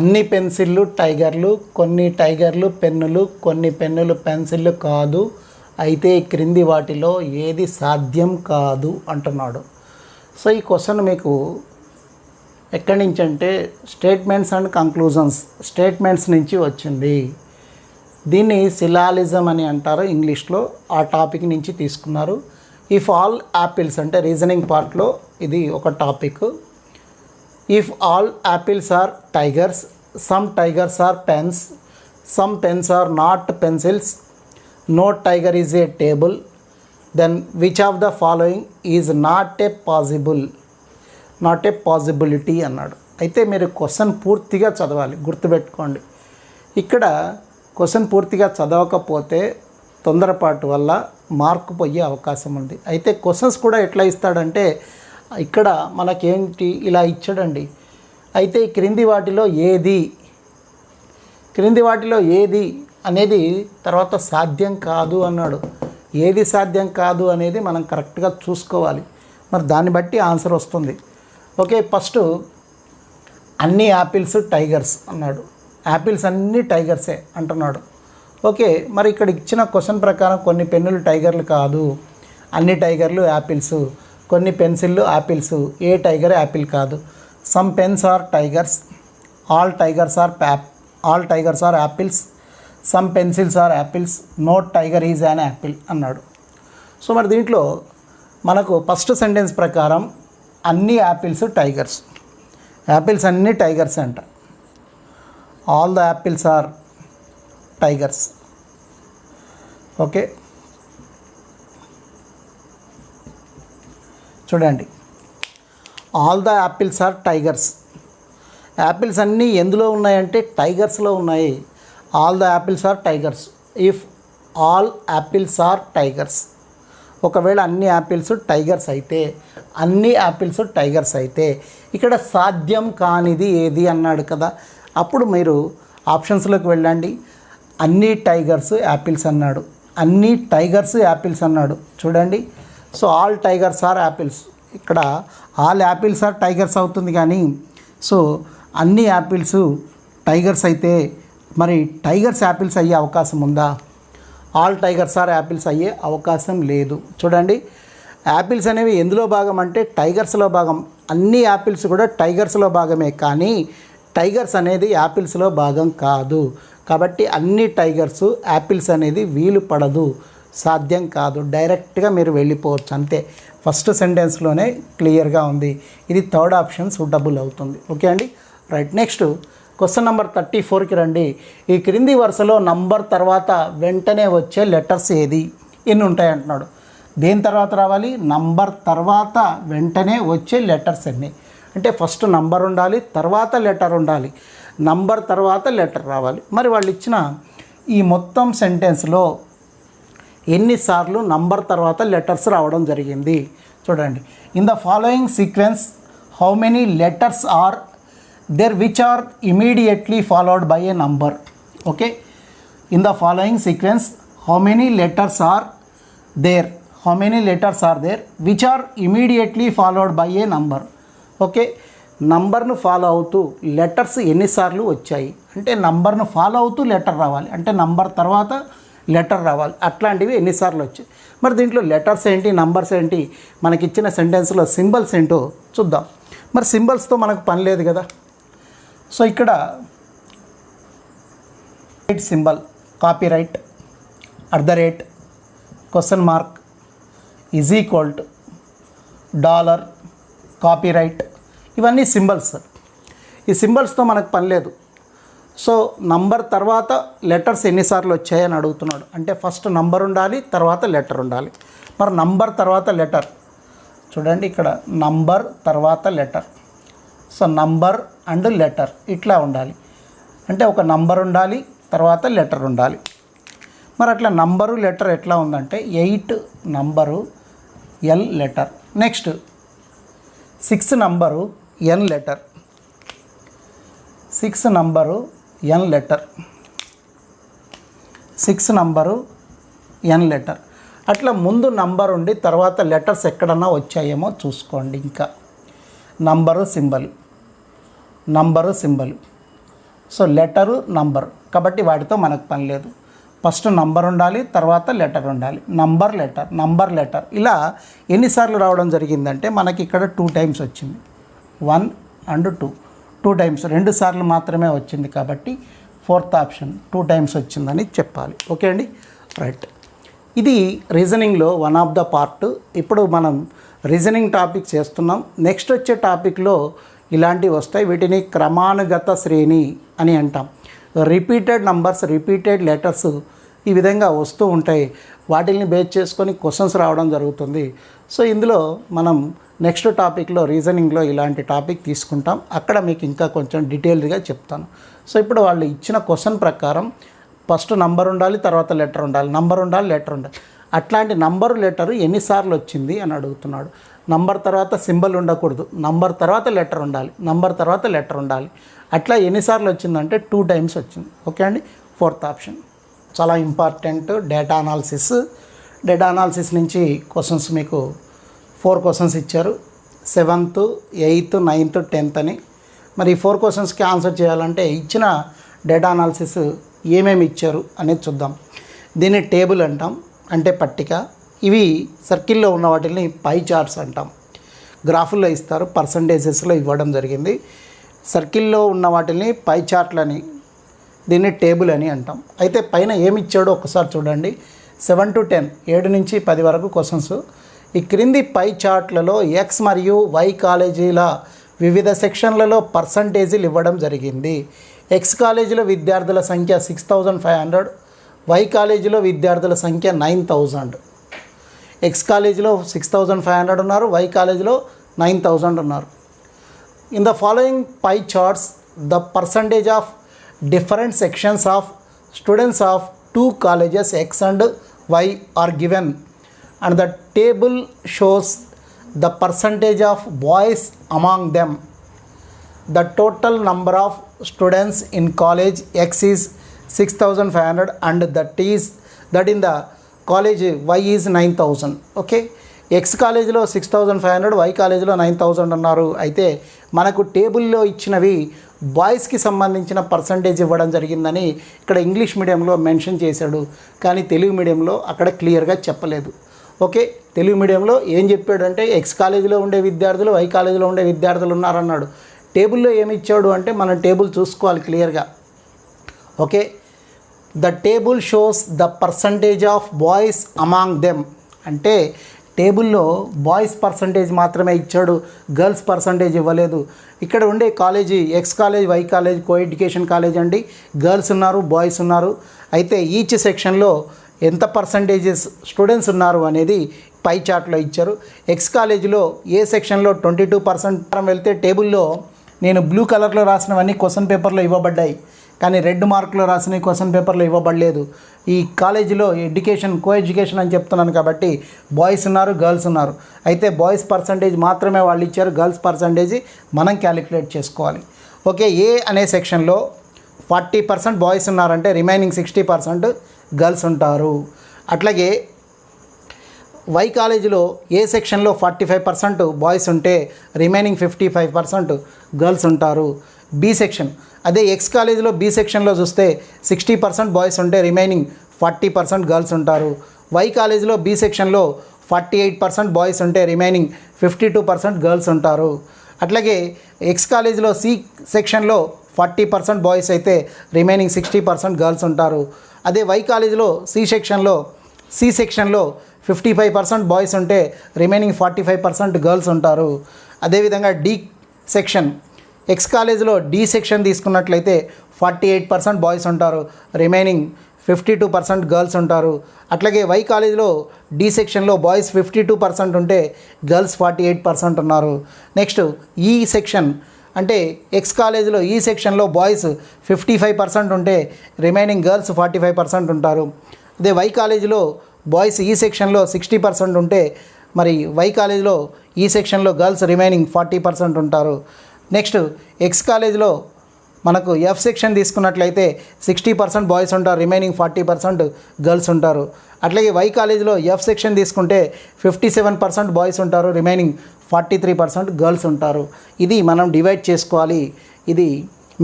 అన్ని పెన్సిళ్ళు టైగర్లు, కొన్ని టైగర్లు పెన్నులు, కొన్ని పెన్నులు పెన్సిళ్ళు కాదు, అయితే క్రింది వాటిలో ఏది సాధ్యం కాదు అంటున్నాడు. సో ఈ క్వశ్చన్ మీకు ఎక్కడి నుంచి అంటే స్టేట్మెంట్స్ అండ్ కంక్లూజన్స్, స్టేట్మెంట్స్ నుంచి వచ్చింది. దీన్ని సిలాలిజం అని అంటారు ఇంగ్లీష్లో. ఆ టాపిక్ నుంచి తీసుకున్నారు. ఇఫ్ ఆల్ యాపిల్స్ అంటే రీజనింగ్ పార్ట్లో ఇది ఒక topic. If all apples are tigers, some tigers are pens, some pens are not pencils, no tiger is a table, then which of the following is not a possibility అన్నాడు. అయితే మీరు క్వశ్చన్ పూర్తిగా చదవాలి, గుర్తుపెట్టుకోండి. ఇక్కడ క్వశ్చన్ పూర్తిగా చదవకపోతే తొందరపాటు వల్ల మార్కు పోయే అవకాశం ఉంది. అయితే క్వశ్చన్స్ కూడా ఎట్లా ఇస్తాడంటే ఇక్కడ మనకేంటి ఇలా ఇచ్చాడండి. అయితే క్రింది వాటిలో ఏది అనేది తర్వాత సాధ్యం కాదు అన్నాడు. ఏది సాధ్యం కాదు అనేది మనం కరెక్ట్గా చూసుకోవాలి. మరి దాన్ని బట్టి ఆన్సర్ వస్తుంది. ఓకే, ఫస్ట్ అన్ని యాపిల్స్ టైగర్స్ అన్నాడు. యాపిల్స్ అన్నీ టైగర్సే అంటున్నాడు. ఓకే, మరి ఇక్కడ ఇచ్చిన క్వశ్చన్ ప్రకారం కొన్ని పెన్నులు టైగర్లు కాదు, అన్ని టైగర్లు యాపిల్స్, కొన్ని పెన్సిళ్ళు యాపిల్స్, ఏ టైగర్ యాపిల్ కాదు. Some pens are tigers, all tigers are apples, some pencils are apples, no tiger is an apple అన్నాడు. సో మరి దీంట్లో మనకు ఫస్ట్ సెంటెన్స్ ప్రకారం అన్ని యాపిల్స్ టైగర్స్, యాపిల్స్ అన్నీ టైగర్స్ అంట. All the apples are tigers. Okay, చూడండి, all the apples are tigers. Apples అన్నీ ఎందులో ఉన్నాయంటే టైగర్స్లో ఉన్నాయి. All the apples are tigers. If all apples are tigers. ఒకవేళ అన్ని యాపిల్స్ టైగర్స్ అయితే ఇక్కడ సాధ్యం కానిది ఏది అన్నాడు కదా. అప్పుడు మీరు ఆప్షన్స్లోకి వెళ్ళండి. అన్ని టైగర్స్ యాపిల్స్ అన్నాడు. చూడండి. So all tigers are apples. ఇక్కడ ఆల్ యాపిల్స్ ఆర్ టైగర్స్ అవుతుంది, కానీ సో అన్ని యాపిల్స్ టైగర్స్ అయితే మరి టైగర్స్ యాపిల్స్ అయ్యే అవకాశం ఉందా? ఆల్ టైగర్స్ ఆర్ యాపిల్స్ అయ్యే అవకాశం లేదు. చూడండి, యాపిల్స్ అనేవి ఎందులో భాగం అంటే టైగర్స్లో భాగం. అన్ని యాపిల్స్ కూడా టైగర్స్లో భాగమే, కానీ టైగర్స్ అనేది యాపిల్స్లో భాగం కాదు. కాబట్టి అన్ని టైగర్స్ యాపిల్స్ అనేది వీలు పడదు, సాధ్యం కాదు. డైరెక్ట్గా మీరు వెళ్ళిపోవచ్చు అంతే. ఫస్ట్ సెంటెన్స్లోనే క్లియర్గా ఉంది. ఇది థర్డ్ ఆప్షన్ సూటబుల్ అవుతుంది. ఓకే అండి, రైట్. నెక్స్ట్ క్వశ్చన్ నెంబర్ 34కి రండి. ఈ క్రింది వరుసలో నంబర్ తర్వాత వెంటనే వచ్చే లెటర్స్ ఏది? ఎన్ని ఉంటాయి అంటున్నాడు. దేని తర్వాత రావాలి? నంబర్ తర్వాత వెంటనే వచ్చే లెటర్స్ ఎన్ని అంటే ఫస్ట్ నంబర్ ఉండాలి, తర్వాత లెటర్ ఉండాలి, నంబర్ తర్వాత లెటర్ రావాలి. మరి వాళ్ళు ఇచ్చిన ఈ మొత్తం సెంటెన్స్లో ఎన్నిసార్లు నంబర్ తర్వాత లెటర్స్ రావడం జరిగింది చూడండి. In the following sequence how many letters are there which are immediately followed by a number? Okay, in the following sequence how many letters are there which are immediately followed by a number? Okay, నంబర్ను ఫాలో అవుతూ లెటర్స్ ఎన్నిసార్లు వచ్చాయి అంటే నంబర్ను ఫాలో అవుతూ లెటర్ రావాలి, అంటే నంబర్ తర్వాత లెటర్ రావాలి. అట్లాంటివి ఎన్నిసార్లు వచ్చాయి? మరి దీంట్లో లెటర్స్ ఏంటి, నంబర్స్ ఏంటి, మనకిచ్చిన సెంటెన్స్లో సింబల్స్ ఏంటో చూద్దాం. మరి సింబల్స్తో మనకు పని లేదు కదా. సో ఇక్కడ symbol copyright, @ question mark, =, dollar, copyright, ఇవన్నీ సింబల్స్. ఈ సింబల్స్తో మనకు పని లేదు. సో నంబర్ తర్వాత లెటర్స్ ఎన్నిసార్లు వచ్చాయని అడుగుతున్నాడు. అంటే ఫస్ట్ నంబర్ ఉండాలి, తర్వాత లెటర్ ఉండాలి. మరి నంబర్ తర్వాత లెటర్ చూడండి, ఇక్కడ నంబర్ తర్వాత letter. So number and letter ఇట్లా ఉండాలి. అంటే ఒక నంబర్ ఉండాలి, తర్వాత లెటర్ ఉండాలి. మరి అట్లా నంబరు లెటర్ ఎట్లా ఉందంటే 8 number, L letter. Next 6 number, N letter. 6 number, N letter. 6 number, N letter. అట్లా ముందు నంబర్ ఉండి తర్వాత లెటర్స్ ఎక్కడన్నా వచ్చాయేమో చూసుకోండి. ఇంకా number symbol. So letter number, కాబట్టి వాటితో మనకు పని లేదు. ఫస్ట్ నంబర్ ఉండాలి, తర్వాత లెటర్ ఉండాలి. నంబర్ లెటర్ ఇలా ఎన్నిసార్లు రావడం జరిగిందంటే మనకి ఇక్కడ 2 టైమ్స్ వచ్చింది. 1 and 2 టైమ్స్, 2 సార్లు మాత్రమే వచ్చింది. కాబట్టి 4th ఆప్షన్ 2 టైమ్స్ వచ్చిందని చెప్పాలి. ఓకే అండి, రైట్. ఇది రీజనింగ్లో వన్ ఆఫ్ ద పార్ట్. ఇప్పుడు మనం రీజనింగ్ టాపిక్ చేస్తున్నాం. నెక్స్ట్ వచ్చే టాపిక్లో ఇలాంటివి వస్తాయి. వీటిని క్రమానుగత శ్రేణి అని అంటాం. రిపీటెడ్ నంబర్స్, రిపీటెడ్ లెటర్స్ ఈ విధంగా వస్తూ ఉంటాయి. వాటిని బేస్ చేసుకొని క్వశ్చన్స్ రావడం జరుగుతుంది. సో ఇందులో మనం నెక్స్ట్ టాపిక్లో రీజనింగ్లో ఇలాంటి టాపిక్ తీసుకుంటాం. అక్కడ మీకు ఇంకా కొంచెం డీటెయిల్డ్గా చెప్తాను. సో ఇప్పుడు వాళ్ళు ఇచ్చిన క్వశ్చన్ ప్రకారం ఫస్ట్ నంబర్ ఉండాలి, తర్వాత లెటర్ ఉండాలి, నంబర్ ఉండాలి, లెటర్ ఉండాలి. అట్లాంటి నంబరు లెటరు ఎన్నిసార్లు వచ్చింది అని అడుగుతున్నాడు. నంబర్ తర్వాత సింబల్ ఉండకూడదు, నంబర్ తర్వాత లెటర్ ఉండాలి, నంబర్ తర్వాత లెటర్ ఉండాలి. అట్లా ఎన్నిసార్లు వచ్చిందంటే 2 టైమ్స్ వచ్చింది. ఓకే అండి, 4th ఆప్షన్. చాలా ఇంపార్టెంట్ డేటా అనాలిసిస్ నుంచి క్వశ్చన్స్ మీకు 4 క్వశ్చన్స్ ఇచ్చారు. 7th, 8th, 9th, 10th అని. మరి ఈ 4 క్వశ్చన్స్కి ఆన్సర్ చేయాలంటే ఇచ్చిన డేటా అనాలిసిస్ ఏమేమి ఇచ్చారు అనేది చూద్దాం. దీన్ని టేబుల్ అంటాం, అంటే పట్టిక. ఇవి సర్కిల్లో ఉన్న వాటిని పై చార్ట్స్ అంటాం. గ్రాఫుల్లో ఇస్తారు, పర్సంటేజెస్లో ఇవ్వడం జరిగింది. సర్కిల్లో ఉన్న వాటిని పై చార్ట్లని, దీన్ని టేబుల్ అని అంటాం. అయితే పైన ఏమి ఇచ్చాడో ఒకసారి చూడండి. 7 to 10, 7 నుంచి 10 వరకు క్వశ్చన్స్. ఈ క్రింది పై చార్ట్లలో X మరియు Y కాలేజీల వివిధ సెక్షన్లలో పర్సంటేజీలు ఇవ్వడం జరిగింది. X కాలేజీలో విద్యార్థుల సంఖ్య 6500, Y కాలేజీలో విద్యార్థుల సంఖ్య 9000. X కాలేజీలో 6500 ఉన్నారు, Y కాలేజీలో 9000 ఉన్నారు. In the following pie charts the percentage of different sections of students of 2 colleges X and Y are given and the table shows the percentage of boys among them. The total number of students in college X is 6,500 and that in the college Y is 9,000. Okay, X కాలేజీలో 6,500, వై కాలేజీలో 9,000 అన్నారు. అయితే మనకు టేబుల్లో ఇచ్చినవి బాయ్స్కి సంబంధించిన పర్సంటేజ్ ఇవ్వడం జరిగిందని ఇక్కడ ఇంగ్లీష్ మీడియంలో మెన్షన్ చేశాడు, కానీ తెలుగు మీడియంలో అక్కడ క్లియర్గా చెప్పలేదు. ఓకే, తెలుగు మీడియంలో ఏం చెప్పాడంటే ఎక్స్ కాలేజీలో ఉండే విద్యార్థులు వై కాలేజీలో ఉండే విద్యార్థులు ఉన్నారన్నాడు. టేబుల్లో ఏమి ఇచ్చాడు అంటే మనం టేబుల్ చూసుకోవాలి క్లియర్గా. Okay, the table shows the percentage of boys among them అంటే టేబుల్లో బాయ్స్ పర్సంటేజ్ మాత్రమే ఇచ్చాడు, గర్ల్స్ పర్సంటేజ్ ఇవ్వలేదు. ఇక్కడ ఉండే college X college Y college coeducation college అండి, గర్ల్స్ ఉన్నారు బాయ్స్ ఉన్నారు. అయితే ఈచ్ సెక్షన్లో ఎంత పర్సంటేజెస్ స్టూడెంట్స్ ఉన్నారు అనేది పై చార్ట్లో ఇచ్చారు. ఎక్స్ కాలేజీలో ఏ సెక్షన్లో 22% వెళ్తే టేబుల్లో నేను బ్లూ కలర్లో రాసినవన్నీ క్వశ్చన్ పేపర్లో ఇవ్వబడ్డాయి, కానీ రెడ్ మార్కులో రాసినవి క్వశ్చన్ పేపర్లో ఇవ్వబడలేదు. ఈ కాలేజీలో ఎడ్యుకేషన్ కో ఎడ్యుకేషన్ అని చెప్తున్నాను కాబట్టి బాయ్స్ ఉన్నారు గర్ల్స్ ఉన్నారు. అయితే బాయ్స్ పర్సంటేజ్ మాత్రమే వాళ్ళు ఇచ్చారు, గర్ల్స్ పర్సంటేజ్ మనం క్యాలిక్యులేట్ చేసుకోవాలి. ఓకే, ఏ అనే సెక్షన్లో 40% బాయ్స్ ఉన్నారంటే రిమైనింగ్ 60% గర్ల్స్ ఉంటారు. అట్లాగే వై కాలేజీలో ఏ సెక్షన్లో 45% బాయ్స్ ఉంటే రిమైనింగ్ 55% గర్ల్స్ ఉంటారు. బి సెక్షన్ అదే ఎక్స్ కాలేజీలో బి సెక్షన్లో చూస్తే 60% బాయ్స్ ఉంటే రిమైనింగ్ 40% గర్ల్స్ ఉంటారు. వై కాలేజీలో బి సెక్షన్లో 48% బాయ్స్ ఉంటే రిమైనింగ్ 52% గర్ల్స్ ఉంటారు. అట్లాగే ఎక్స్ కాలేజీలో సి సెక్షన్లో 40% బాయ్స్ అయితే రిమైనింగ్ 60% గర్ల్స్ ఉంటారు. అదే వై కాలేజీలో సి సెక్షన్లో 55% బాయ్స్ ఉంటే రిమైనింగ్ 45% గర్ల్స్ ఉంటారు. అదేవిధంగా డి సెక్షన్ ఎక్స్ కాలేజీలో డి సెక్షన్ తీసుకున్నట్లయితే 48% బాయ్స్ ఉంటారు, రిమైనింగ్ 52% గర్ల్స్ ఉంటారు. అట్లాగే వై కాలేజీలో డి సెక్షన్లో బాయ్స్ 52% ఉంటే గర్ల్స్ 48% ఉన్నారు. నెక్స్ట్ ఈ సెక్షన్ అంటే ఎక్స్ కాలేజీలో ఈ సెక్షన్లో బాయ్స్ 55% ఉంటే రిమైనింగ్ గర్ల్స్ 45% ఉంటారు. అదే వై కాలేజీలో బాయ్స్ ఈ సెక్షన్లో 60% ఉంటే మరి వై కాలేజీలో ఈ సెక్షన్లో గర్ల్స్ రిమైనింగ్ 40% ఉంటారు. నెక్స్ట్ ఎక్స్ కాలేజీలో మనకు ఎఫ్ సెక్షన్ తీసుకున్నట్లయితే 60% బాయ్స్ ఉంటారు, రిమైనింగ్ 40% గర్ల్స్ ఉంటారు. అట్లాగే వై కాలేజీలో ఎఫ్ సెక్షన్ తీసుకుంటే 57% బాయ్స్ ఉంటారు, రిమైనింగ్ 43% గర్ల్స్ ఉంటారు. ఇది మనం డివైడ్ చేసుకోవాలి. ఇది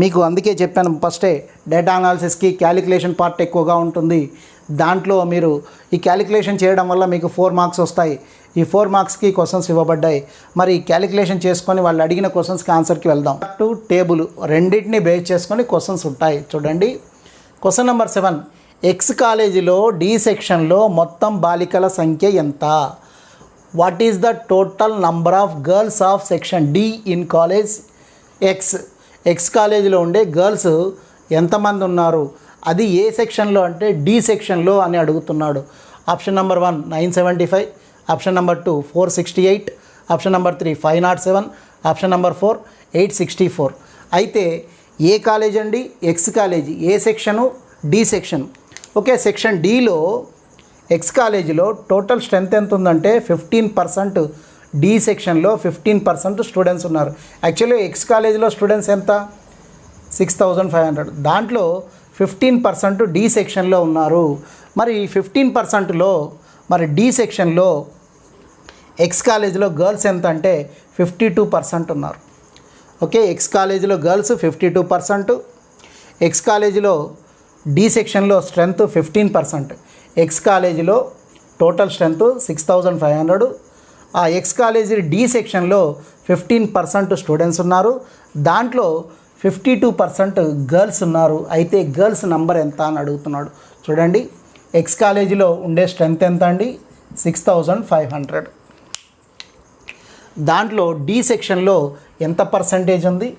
మీకు అందుకే చెప్పాను ఫస్టే డేటా అనాలిసిస్కి క్యాలిక్యులేషన్ పార్ట్ ఎక్కువగా ఉంటుంది. దాంట్లో మీరు ఈ క్యాలిక్యులేషన్ చేయడం వల్ల మీకు 4 మార్క్స్ వస్తాయి. ఈ 4 మార్క్స్కి క్వశ్చన్స్ ఇవ్వబడ్డాయి. మరి క్యాలిక్యులేషన్ చేసుకొని వాళ్ళు అడిగిన క్వశ్చన్స్కి ఆన్సర్కి వెళ్దాం. టు టేబుల్ రెండింటిని బేస్ చేసుకొని క్వశ్చన్స్ ఉంటాయి. చూడండి, క్వశ్చన్ నెంబర్ 7, ఎక్స్ కాలేజీలో డి సెక్షన్లో మొత్తం బాలికల సంఖ్య ఎంత? What is the total number of girls of section D in college X? X కాలేజీలో ఉండే గర్ల్స్ ఎంతమంది ఉన్నారు, అది ఏ సెక్షన్లో అంటే డి సెక్షన్లో అని అడుగుతున్నాడు. Option number 1 975, option number 2 468, option number 3 507, option number 4 864. అయితే ఏ కాలేజ్ అండి? X college. ఏ section? D section. Okay, section డిలో ఎక్స్ కాలేజీలో టోటల్ స్ట్రెంత్ ఎంత ఉందంటే 15%. డి సెక్షన్లో 15% స్టూడెంట్స్ ఉన్నారు. యాక్చువల్లీ ఎక్స్ కాలేజీలో స్టూడెంట్స్ ఎంత? 6,500. దాంట్లో 15% డి సెక్షన్లో ఉన్నారు. మరి 15%లో మరి డి సెక్షన్లో ఎక్స్ కాలేజీలో గర్ల్స్ ఎంత అంటే 52% ఉన్నారు. ఓకే, ఎక్స్ కాలేజీలో గర్ల్స్ 52%. ఎక్స్ కాలేజీలో డి సెక్షన్లో స్ట్రెంత్ 15%. ఎక్స్ కాలేజీలో టోటల్ స్ట్రెంత్ 6,500. ఆ ఎక్స్ కాలేజీ డి సెక్షన్లో 15% స్టూడెంట్స్ ఉన్నారు. దాంట్లో 52% గర్ల్స్ ఉన్నారు. అయితే గర్ల్స్ నంబర్ ఎంత అని అడుగుతున్నాడు. చూడండి, ఎక్స్ కాలేజీలో ఉండే స్ట్రెంత్ ఎంత అండి? 6,500. దాంట్లో డి సెక్షన్లో ఎంత పర్సంటేజ్ ఉంది?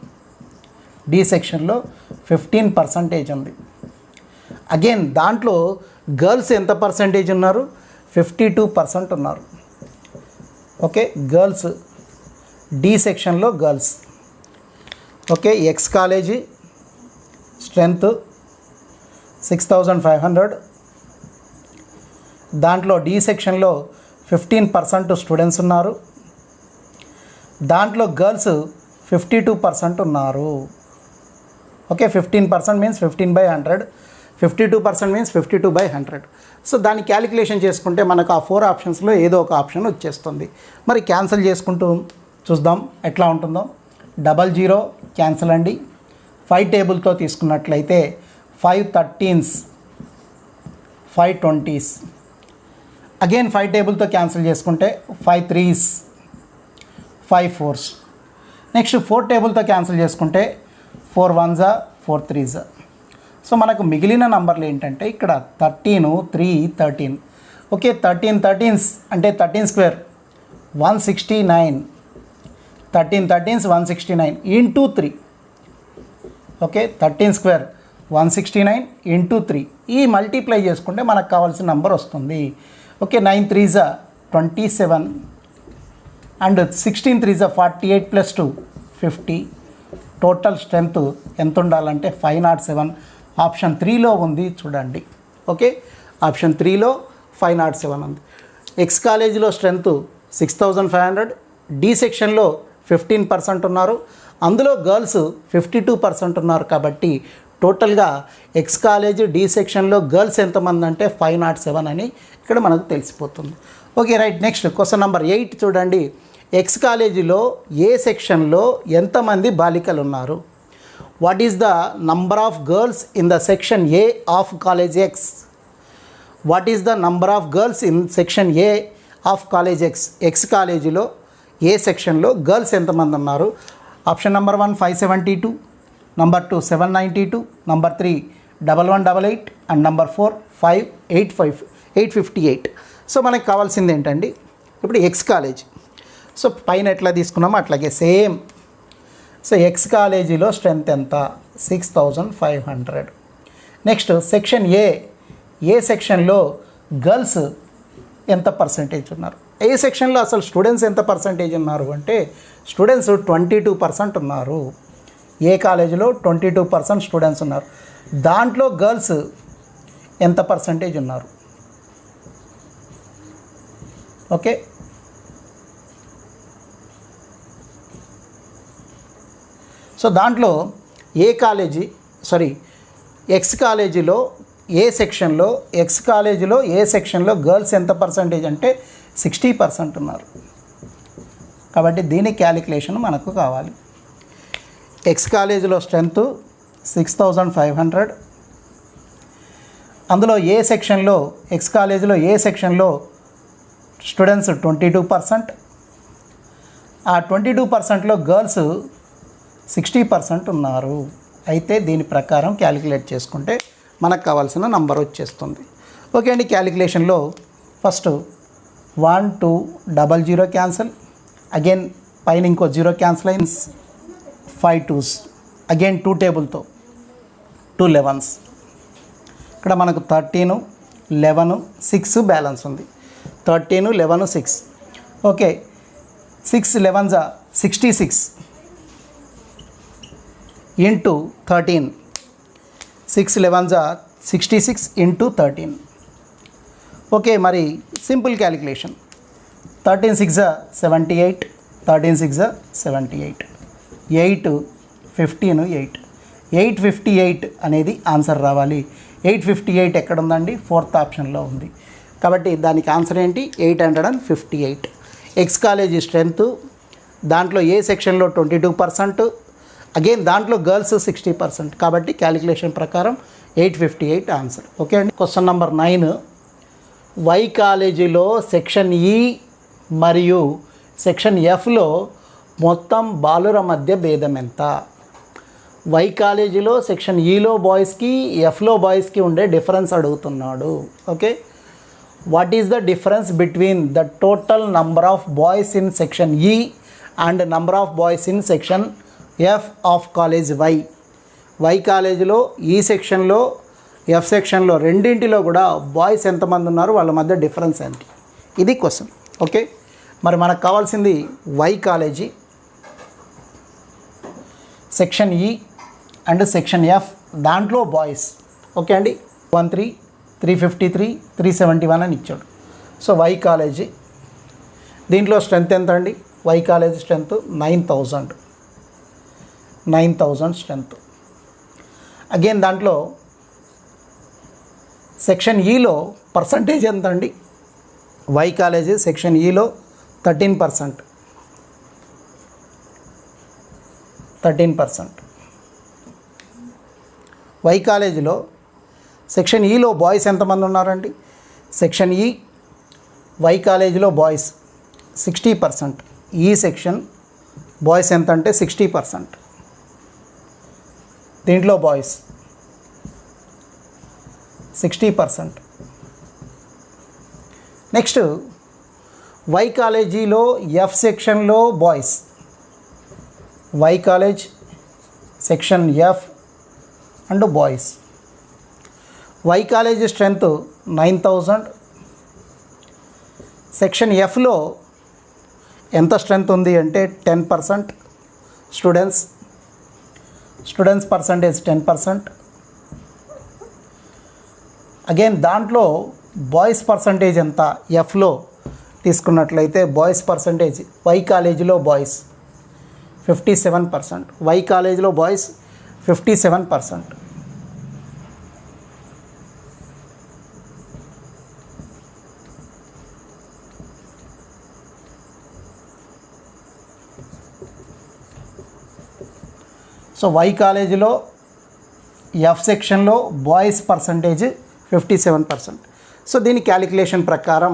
డి సెక్షన్లో 15% ఉంది. అగైన్ దాంట్లో గర్ల్స్ ఎంత పర్సంటేజ్ ఉన్నారు? 52% ఉన్నారు. ఓకే, గర్ల్స్ డి సెక్షన్లో girls. Okay, X college strength 6,500. దాంట్లో డి సెక్షన్లో 15% స్టూడెంట్స్ ఉన్నారు. దాంట్లో గర్ల్స్ 52% ఉన్నారు. Okay, 15% means 15/100, 52% means 52/100. సో దాన్ని క్యాలిక్యులేషన్ చేసుకుంటే మనకు ఆ 4 ఆప్షన్స్లో ఏదో ఒక ఆప్షన్ వచ్చేస్తుంది. మరి క్యాన్సిల్ చేసుకుంటూ చూద్దాం ఎట్లా ఉంటుందో. 00 క్యాన్సిల్ అండి. 5 టేబుల్తో తీసుకున్నట్లయితే 5 13s, 5 20s. అగైన్ 5 టేబుల్తో క్యాన్సిల్ చేసుకుంటే 5 3s, 5 4s. నెక్స్ట్ 4 టేబుల్తో క్యాన్సిల్ చేసుకుంటే 4 1s, 4 3s. సో మనకు మిగిలిన నంబర్లు ఏంటంటే ఇక్కడ 13, 3, 13. ఓకే, 13 13s అంటే 13 square 169. 13 13s 169 into 3. Okay, 13 square 169 into 3. ఈ మల్టిప్లై చేసుకుంటే మనకు కావాల్సిన నంబర్ వస్తుంది. Okay, 9 3s 27 and 16 3s 48 + 2 50. Total strength ఎంత ఉండాలంటే 507. ఆప్షన్ 3లో ఉంది చూడండి. ఓకే, ఆప్షన్ 3లో 507 ఉంది. ఎక్స్ కాలేజీలో స్ట్రెంత్ 6500. డి సెక్షన్లో 15% ఉన్నారు. అందులో గర్ల్స్ 52% ఉన్నారు. కాబట్టి టోటల్గా ఎక్స్ కాలేజ్ డి సెక్షన్లో గర్ల్స్ ఎంతమంది అంటే 507 అని ఇక్కడ మనకు తెలిసిపోతుంది. Okay right. Next question number 8 చూడండి. ఎక్స్ కాలేజీలో ఏ సెక్షన్లో ఎంతమంది బాలికలు ఉన్నారు? What is the number of girls in the section A of college X? What is the number of girls in section A of college X? X కాలేజీలో ఏ సెక్షన్లో గర్ల్స్ ఎంతమంది ఉన్నారు? Option number 1 572, number 2 792, number 3 1188 and number 4 858. So మనకు కావాల్సింది ఏంటండి ఇప్పుడు ఎక్స్ కాలేజ్. సో పైన ఎట్లా తీసుకున్నామో అట్లాగే సేమ్. సో ఎక్స్ కాలేజీలో స్ట్రెంత్ ఎంత? 6500. నెక్స్ట్ సెక్షన్ ఏ సెక్షన్లో గర్ల్స్ ఎంత పర్సంటేజ్ ఉన్నారు? ఏ సెక్షన్లో అసలు స్టూడెంట్స్ ఎంత పర్సంటేజ్ ఉన్నారు అంటే స్టూడెంట్స్ 22% ఉన్నారు. ఏ కాలేజీలో 22% స్టూడెంట్స్ ఉన్నారు. దాంట్లో గర్ల్స్ ఎంత పర్సంటేజ్ ఉన్నారు? ఓకే, సో దాంట్లో ఎక్స్ కాలేజీలో ఏ సెక్షన్లో గర్ల్స్ ఎంత పర్సంటేజ్ అంటే 60% ఉన్నారు. కాబట్టి దీని క్యాలిక్యులేషన్ మనకు కావాలి. ఎక్స్ కాలేజీలో స్ట్రెంత్ 6500. అందులో ఎక్స్ కాలేజీలో ఏ సెక్షన్లో స్టూడెంట్స్ 22%. ఆ 22%లో గర్ల్స్ 60% ఉన్నారు. అయితే దీని ప్రకారం క్యాలిక్యులేట్ చేసుకుంటే మనకు కావాల్సిన నంబర్ వచ్చేస్తుంది. ఓకే అండి, క్యాలిక్యులేషన్లో ఫస్ట్ 1 2 00 క్యాన్సిల్. అగైన్ పైన ఇంకో 0 క్యాన్సిల్ అయింది. 5 2s. Again 2 టేబుల్తో 2 11s. ఇక్కడ మనకు 13 11 6 బ్యాలెన్స్ ఉంది. 13 11 6. Okay, 6 11s 66 into 13. 6 11s 66 into 13. Okay, మరి సింపుల్ క్యాలిక్యులేషన్. 13 6 78, 13 6 78, 8 15 8, 858 అనేది ఆన్సర్ రావాలి. 858 ఎక్కడ ఉందండి? 4th ఆప్షన్లో ఉంది. కాబట్టి దానికి ఆన్సర్ ఏంటి? 858. ఎక్స్ కాలేజీ స్ట్రెంత్ దాంట్లో ఏ సెక్షన్లో 22%, అగైన్ దాంట్లో గర్ల్స్ 60%. కాబట్టి క్యాలిక్యులేషన్ ప్రకారం 858 ఆన్సర్. ఓకే అండి. Question number 9. వై కాలేజీలో సెక్షన్ ఈ మరియు సెక్షన్ ఎఫ్లో మొత్తం బాలుర మధ్య భేదం ఎంత? వై కాలేజీలో సెక్షన్ ఈలో బాయ్స్కి ఎఫ్లో బాయ్స్కి ఉండే డిఫరెన్స్ అడుగుతున్నాడు. Okay, what is the difference between the total number of boys in section E and number of boys in section F of college Y? Y కాలేజీలో ఈ సెక్షన్లో ఎఫ్ సెక్షన్లో రెండింటిలో కూడా బాయ్స్ ఎంతమంది ఉన్నారు, వాళ్ళ మధ్య డిఫరెన్స్ ఏంటి? ఇది క్వశ్చన్. ఓకే, మరి మనకు కావాల్సింది Y college section E and section F, దాంట్లో బాయ్స్. ఓకే అండి, 13 353 371 అని ఇచ్చాడు. సో వై కాలేజీ దీంట్లో స్ట్రెంత్ ఎంత అండి? Y college strength 9,000 strength. Again దాంట్లో సెక్షన్ ఈలో పర్సంటేజ్ ఎంత అండి? వై కాలేజ్ సెక్షన్ ఈలో 13%. వై కాలేజీలో సెక్షన్ ఈలో బాయ్స్ ఎంతమంది ఉన్నారండి? సెక్షన్ ఈ వై కాలేజీలో బాయ్స్ 60%. ఈ సెక్షన్ బాయ్స్ ఎంత అంటే 60%. దీంట్లో బాయ్స్ 60%. నెక్స్ట్ వై కాలేజీలో ఎఫ్ సెక్షన్లో boys, Y college section F and boys. Y college strength 9,000. Section ఎఫ్లో ఎంత స్ట్రెంత్ ఉంది అంటే 10%. Students percentage 10%. అగైన్ దాంట్లో బాయ్స్ పర్సంటేజ్ ఎంత? ఎఫ్లో తీసుకున్నట్లయితే బాయ్స్ పర్సంటేజ్ వై కాలేజీలో బాయ్స్ 57%. వై కాలేజీలో బాయ్స్ 57%. సో వై కాలేజీలో ఎఫ్ సెక్షన్లో బాయ్స్ పర్సంటేజ్ 57%. సో దీని క్యాలిక్యులేషన్ ప్రకారం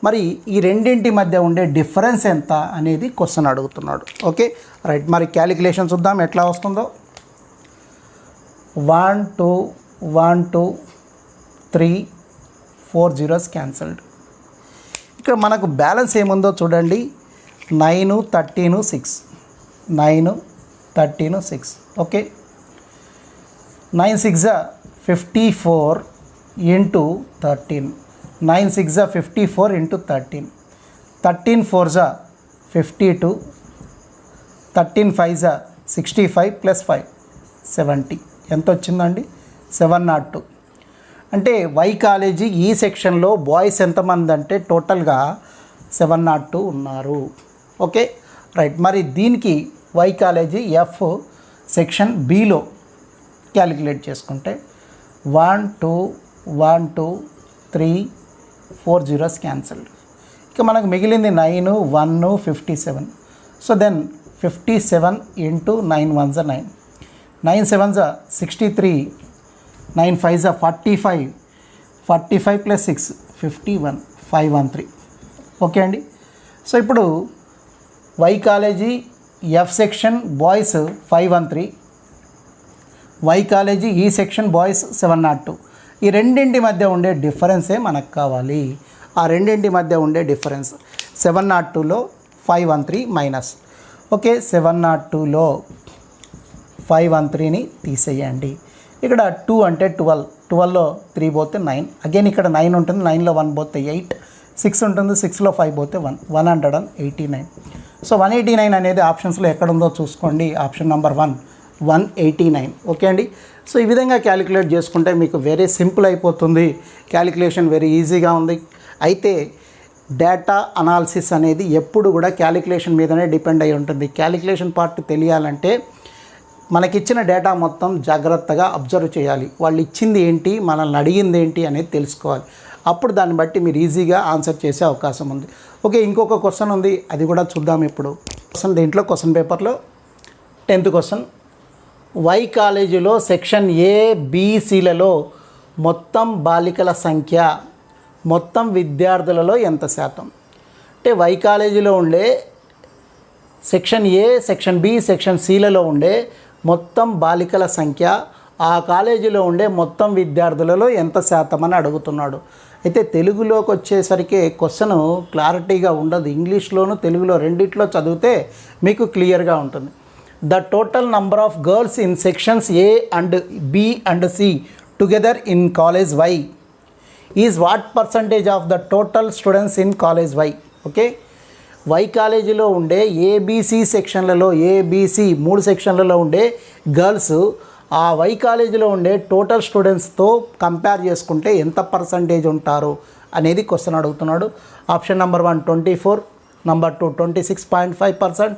మరి ఈ రెండింటి మధ్య ఉండే డిఫరెన్స్ ఎంత అనేది క్వశ్చన్ అడుగుతున్నాడు. ఓకే రైట్, మరి క్యాలిక్యులేషన్ చూద్దాం ఎట్లా వస్తుందో. 1 2 1 2 3 4 zeros క్యాన్సల్డ్. ఇక్కడ మనకు బ్యాలెన్స్ ఏముందో చూడండి. 9 13 6 9 13 6. Okay 9 6 54 into 13. 9 6 54 into 13. 13 4 52. 13 5 65 plus 5 70. ఎంత వచ్చిందండి? 702. అంటే వై కాలేజీ ఈ సెక్షన్లో బాయ్స్ ఎంతమంది అంటే టోటల్గా 702 ఉన్నారు. ఓకే రైట్, మరి దీనికి వై కాలేజీ ఎఫ్ సెక్షన్ బిలో క్యాలిక్యులేట్ చేసుకుంటే 1 2 1 2 3 4 zeros క్యాన్సల్డ్. ఇక మనకు మిగిలింది 9 1 57. So then 57 into 9 1 9. 9 7 63. 9 5 45. 45 plus 6 51. 513. Okay అండి. సో ఇప్పుడు Y college F section boys 513. Y college E section boys 702. ఈ రెండింటి మధ్య ఉండే డిఫరెన్సే మనకు కావాలి. ఆ రెండింటి మధ్య ఉండే డిఫరెన్స్ 702లో 513 మైనస్. ఓకే 702లో 513ని తీసేయండి. ఇక్కడ 2 అంటే 12. 12లో 3 పోతే 9. అగైన్ ఇక్కడ 9 ఉంటుంది. 9లో 1 పోతే 8. 6 ఉంటుంది. 6లో 5 పోతే 1. 189. సో 189 అనేది ఆప్షన్స్లో ఎక్కడుందో చూసుకోండి. Option number 189. ఓకే అండి. సో ఈ విధంగా క్యాలిక్యులేట్ చేసుకుంటే మీకు వెరీ సింపుల్ అయిపోతుంది. క్యాలిక్యులేషన్ వెరీ ఈజీగా ఉంది. అయితే డేటా అనాలిసిస్ అనేది ఎప్పుడు కూడా క్యాలిక్యులేషన్ మీదనే డిపెండ్ అయి ఉంటుంది. క్యాలిక్యులేషన్ పార్ట్ తెలియాలంటే మనకిచ్చిన డేటా మొత్తం జాగ్రత్తగా అబ్జర్వ్ చేయాలి. వాళ్ళు ఇచ్చింది ఏంటి, మనల్ని అడిగింది ఏంటి అనేది తెలుసుకోవాలి. అప్పుడు దాన్ని బట్టి మీరు ఈజీగా ఆన్సర్ చేసే అవకాశం ఉంది. ఓకే ఇంకొక క్వశ్చన్ ఉంది, అది కూడా చూద్దాం ఇప్పుడు. దీంట్లో క్వశ్చన్ పేపర్లో 10th క్వశ్చన్. వై కాలేజీలో సెక్షన్ ఏబిసిలలో మొత్తం బాలికల సంఖ్య మొత్తం విద్యార్థులలో ఎంత శాతం? అంటే వై కాలేజీలో ఉండే section A, section B, section సిలలో ఉండే మొత్తం బాలికల సంఖ్య ఆ కాలేజీలో ఉండే మొత్తం విద్యార్థులలో ఎంత శాతం అని అడుగుతున్నాడు. అయితే తెలుగులోకి వచ్చేసరికి క్వశ్చన్ క్లారిటీగా ఉండదు. ఇంగ్లీష్లోను తెలుగులో రెండిట్లో చదివితే మీకు క్లియర్గా ఉంటుంది. The total number of girls in sections A and B and C together in college Y is what percentage of the total students in college Y? Okay, Y కాలేజీలో ఉండే ఏబిసి సెక్షన్లలో, ఏబిసి 3 సెక్షన్లలో ఉండే గర్ల్స్ ఆ వై కాలేజీలో ఉండే టోటల్ స్టూడెంట్స్తో కంపేర్ చేసుకుంటే ఎంత పర్సంటేజ్ ఉంటారు అనేది క్వశ్చన్ అడుగుతున్నాడు. Option number 1 24, number 2 26.5%,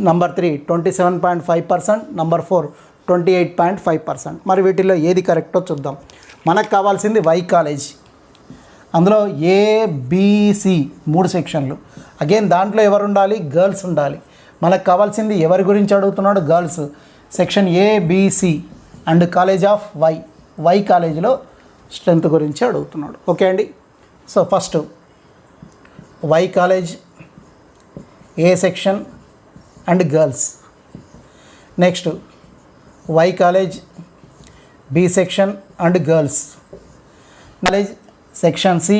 number 3 27.5%, number 4 28.5%. మరి వీటిల్లో ఏది కరెక్టో చూద్దాం. మనకు కావాల్సింది వై కాలేజ్. అందులో ఏబిసి 3 సెక్షన్లు. అగైన్ దాంట్లో ఎవరు ఉండాలి? గర్ల్స్ ఉండాలి. మనకు కావాల్సింది ఎవరి గురించి అడుగుతున్నాడు? Girls. Section A B C and college of Y కాలేజీలో స్ట్రెంత్ గురించి అడుగుతున్నాడు. ఓకే అండి. So first Y college A section and girls. Next Y college B section and girls. College section C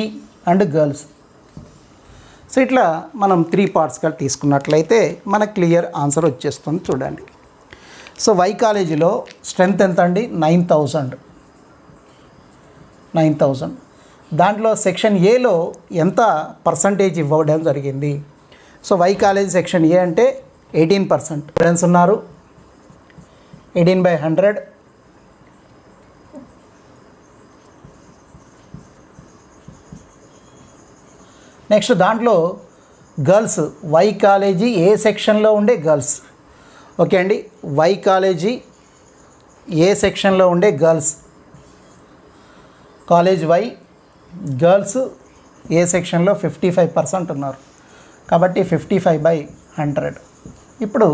and girls. So ఇట్లా మనం 3 పార్ట్స్గా తీసుకున్నట్లయితే మనకు క్లియర్ ఆన్సర్ వచ్చేస్తుంది. చూడండి. సో వై కాలేజీలో స్ట్రెంత్ ఎంత అండి? 9,000. దాంట్లో సెక్షన్ ఏలో ఎంత పర్సంటేజ్ ఇవ్వడం జరిగింది? So Y college section A అంటే 18%. స్టూడెంట్స్ ఉన్నారు 18/100. నెక్స్ట్ దాంట్లో గర్ల్స్ వై కాలేజీ ఏ సెక్షన్లో ఉండే గర్ల్స్. ఓకే అండి. వై కాలేజీ ఏ సెక్షన్లో ఉండే గర్ల్స్. కాలేజ్ వై గర్ల్స్ ఏ సెక్షన్లో 55% ఉన్నారు కాబట్టి 55/100. ఇప్పుడు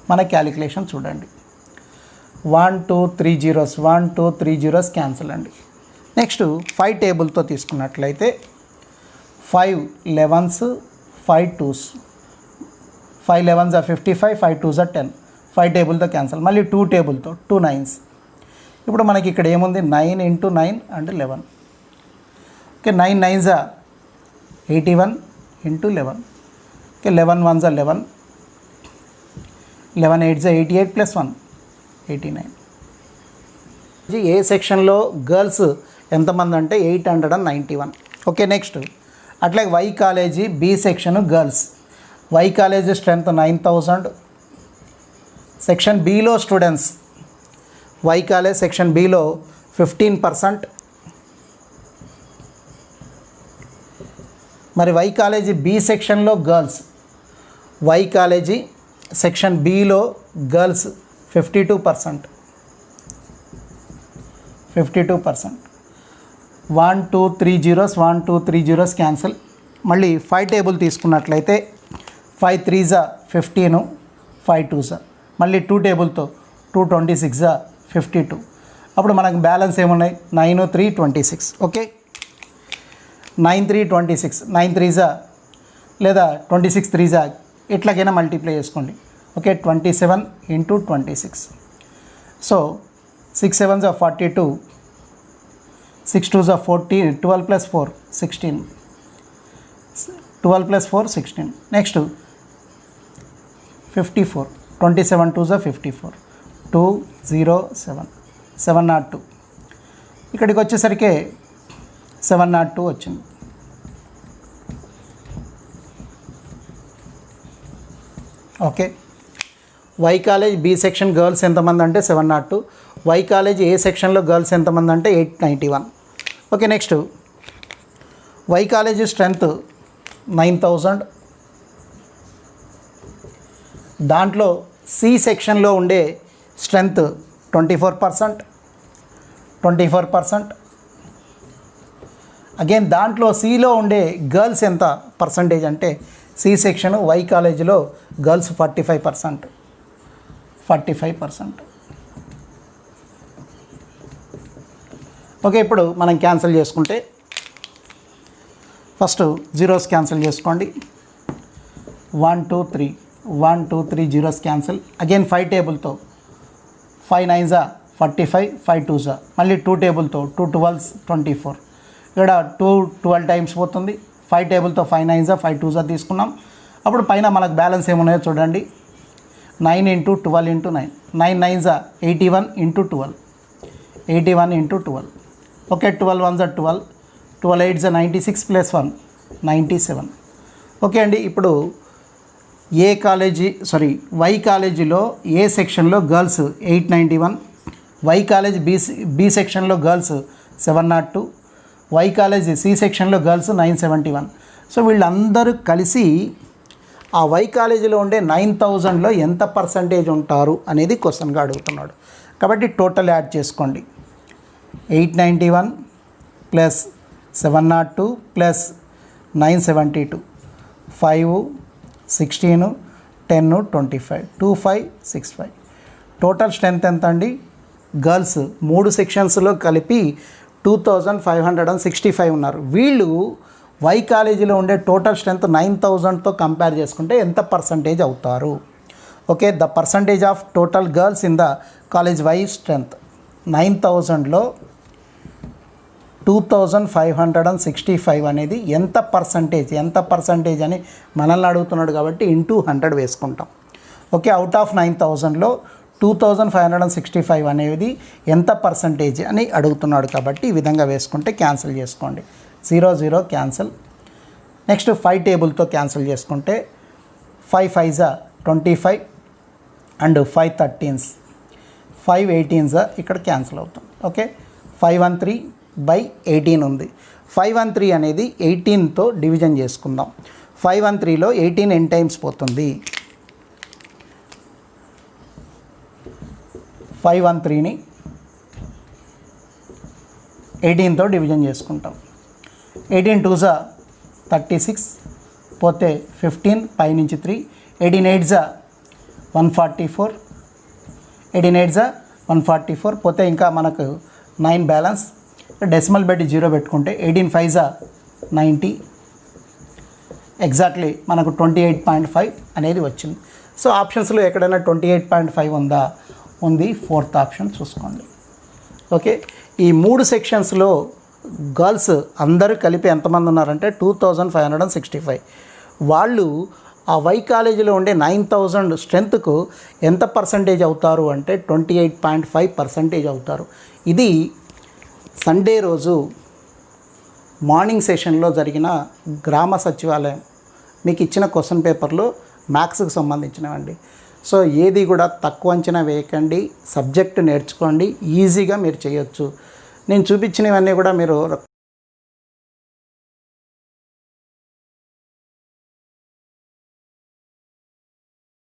మన క్యాలిక్యులేషన్ చూడండి. 1 2 3 zeros 1 2 3 zeros క్యాన్సిల్ అండి. నెక్స్ట్ 5 టేబుల్తో తీసుకున్నట్లయితే 5 11s 5 2s. 5 11s are 55, 5 2s are 10. 5 టేబుల్తో cancel. మళ్ళీ 2 టేబుల్తో 2 9s. ఇప్పుడు మనకి ఇక్కడ ఏముంది? 9 × 9 and 11. Okay. 9 9s are 81 × 11. Okay. 11 1s are 11. 11 8s are 88 + 1 89. A సెక్షన్లో గర్ల్స్ ఎంతమంది అంటే 891. ఓకే. నెక్స్ట్ అట్లాగే Y college B section girls. Y college strength 9,000. Section బిలో స్టూడెంట్స్ వై కాలేజ్ సెక్షన్ బిలో 15%. మరి వై కాలేజీ బి సెక్షన్లో గర్ల్స్. వై కాలేజీ సెక్షన్ బిలో గర్ల్స్ 52%. 52%. 1 2 3 zeros 1 2 3 zeros cancel. మళ్ళీ 5 టేబుల్ తీసుకున్నట్లయితే 5 3s are 15, 5 2s are. మళ్ళీ 2 టేబుల్తో 2 26s are 52. అప్పుడు మనకు బ్యాలెన్స్ ఏమున్నాయి? 9 3 26. ఓకే. 9 3 26. 9 3s are లేదా 26 3s are ఎట్లాగైనా మల్టిప్లై చేసుకోండి. Okay. 27 × 26. So 6 7s are 42. 6 2s are 40. 12 + 4 16. 12 + 4 16. Next 54. 27 2s are 54. 207 702. ఇక్కడికి వచ్చేసరికి 702 వచ్చింది. Okay. Y college B section girls ఎంతమంది అంటే 702. వై కాలేజ్ ఏ సెక్షన్లో గర్ల్స్ ఎంతమంది అంటే 891. Okay. Next Y college strength 9,000. దాంట్లో సి సెక్షన్లో ఉండే స్ట్రెంత్ 24%. 24%. అగైన్ దాంట్లో సిలో ఉండే గర్ల్స్ ఎంత పర్సంటేజ్ అంటే సి సెక్షన్ వై కాలేజీలో గర్ల్స్ 45%. 45%. ఓకే. ఇప్పుడు మనం క్యాన్సిల్ చేసుకుంటే ఫస్ట్ జీరోస్ క్యాన్సిల్ చేసుకోండి. 1 2 3 1 2 3 zeros cancel. Again 5 టేబుల్తో 5 9s are 45, 5 2s are. మళ్ళీ 2 టేబుల్తో 2 12s 24. ఇక్కడ 2 12 టైమ్స్ పోతుంది. 5 టేబుల్తో 5 9s are 5 2s are తీసుకున్నాం. అప్పుడు పైన మనకు బ్యాలెన్స్ ఏమున్నాయో చూడండి. 9 × 12 × 9. 9 9s are 81 × 12. 81 × 12. Okay. 12 1s are 12. 12 8s are 96 + 1 97. Okay అండి. ఇప్పుడు వై కాలేజీలో ఏ సెక్షన్లో గర్ల్స్ 891. వై కాలేజ్ బి సెక్షన్లో గర్ల్స్ 702. వై కాలేజ్ సి సెక్షన్లో గర్ల్స్ 971. సో వీళ్ళందరూ కలిసి ఆ వై కాలేజీలో ఉండే 9,000లో ఎంత పర్సంటేజ్ ఉంటారు అనేది క్వశ్చన్గా అడుగుతున్నాడు. కాబట్టి టోటల్ యాడ్ చేసుకోండి. 891 ప్లస్ 702 ప్లస్ 972 5 16 10 25 2565. టోటల్ స్ట్రెంత్ ఎంత అండి? గర్ల్స్ 3 సెక్షన్స్లో కలిపి 2565 ఉన్నారు. వీళ్ళు వై కాలేజీలో ఉండే టోటల్ స్ట్రెంత్ 9,000తో కంపేర్ చేసుకుంటే ఎంత పర్సంటేజ్ అవుతారు? Okay, the percentage of total girls in the college Y strength 9,000లో 2565 అనేది ఎంత పర్సంటేజ్ అని మనల్ని అడుగుతున్నాడు కాబట్టి ఇంటూ 100 వేసుకుంటాం. ఓకే, అవుట్ ఆఫ్ 9,000లో 2565 అనేది ఎంత పర్సంటేజ్ అని అడుగుతున్నాడు కాబట్టి ఈ విధంగా వేసుకుంటే క్యాన్సిల్ చేసుకోండి. 0 0 క్యాన్సిల్. నెక్స్ట్ 5 టేబుల్తో క్యాన్సిల్ చేసుకుంటే 5 5s 25 అండ్ 5 13s 5 18s ఇక్కడ క్యాన్సిల్ అవుతుంది. ఓకే, 513/18 ఉంది. 513 అనేది 18తో డివిజన్ చేసుకుందాం. 513లో 18 ఎన్ టైమ్స్ పోతుంది? 513ని 18తో డివిజన్ చేసుకుంటాం. 18 2s 36 పోతే 15 పై నుంచి 3 18 8s 144 18 8s 144 పోతే ఇంకా మనకు 9 బ్యాలెన్స్. డెసిమల్ పెట్టి 0 పెట్టుకుంటే 18 5s 90 ఎగ్జాక్ట్లీ మనకు 28.5 అనేది వచ్చింది. సో ఆప్షన్స్లో ఎక్కడైనా 28.5 ఉందా? ఉంది. 4th ఆప్షన్ చూసుకోండి. ఓకే, ఈ 3 సెక్షన్స్లో గర్ల్స్ అందరూ కలిపి ఎంతమంది ఉన్నారంటే 2565. వాళ్ళు ఆ వై కాలేజీలో ఉండే 9,000 స్ట్రెంత్కు ఎంత పర్సంటేజ్ అవుతారు అంటే 28.5% అవుతారు. ఇది సండే రోజు మార్నింగ్ సెషన్లో జరిగిన గ్రామ సచివాలయం మీకు ఇచ్చిన క్వశ్చన్ పేపర్లో మ్యాథ్స్కి సంబంధించినవండి. సో ఏది కూడా తక్కువ అంచనా వేయకండి, సబ్జెక్టు నేర్చుకోండి, ఈజీగా మీరు చేయొచ్చు. నేను చూపించినవన్నీ కూడా మీరు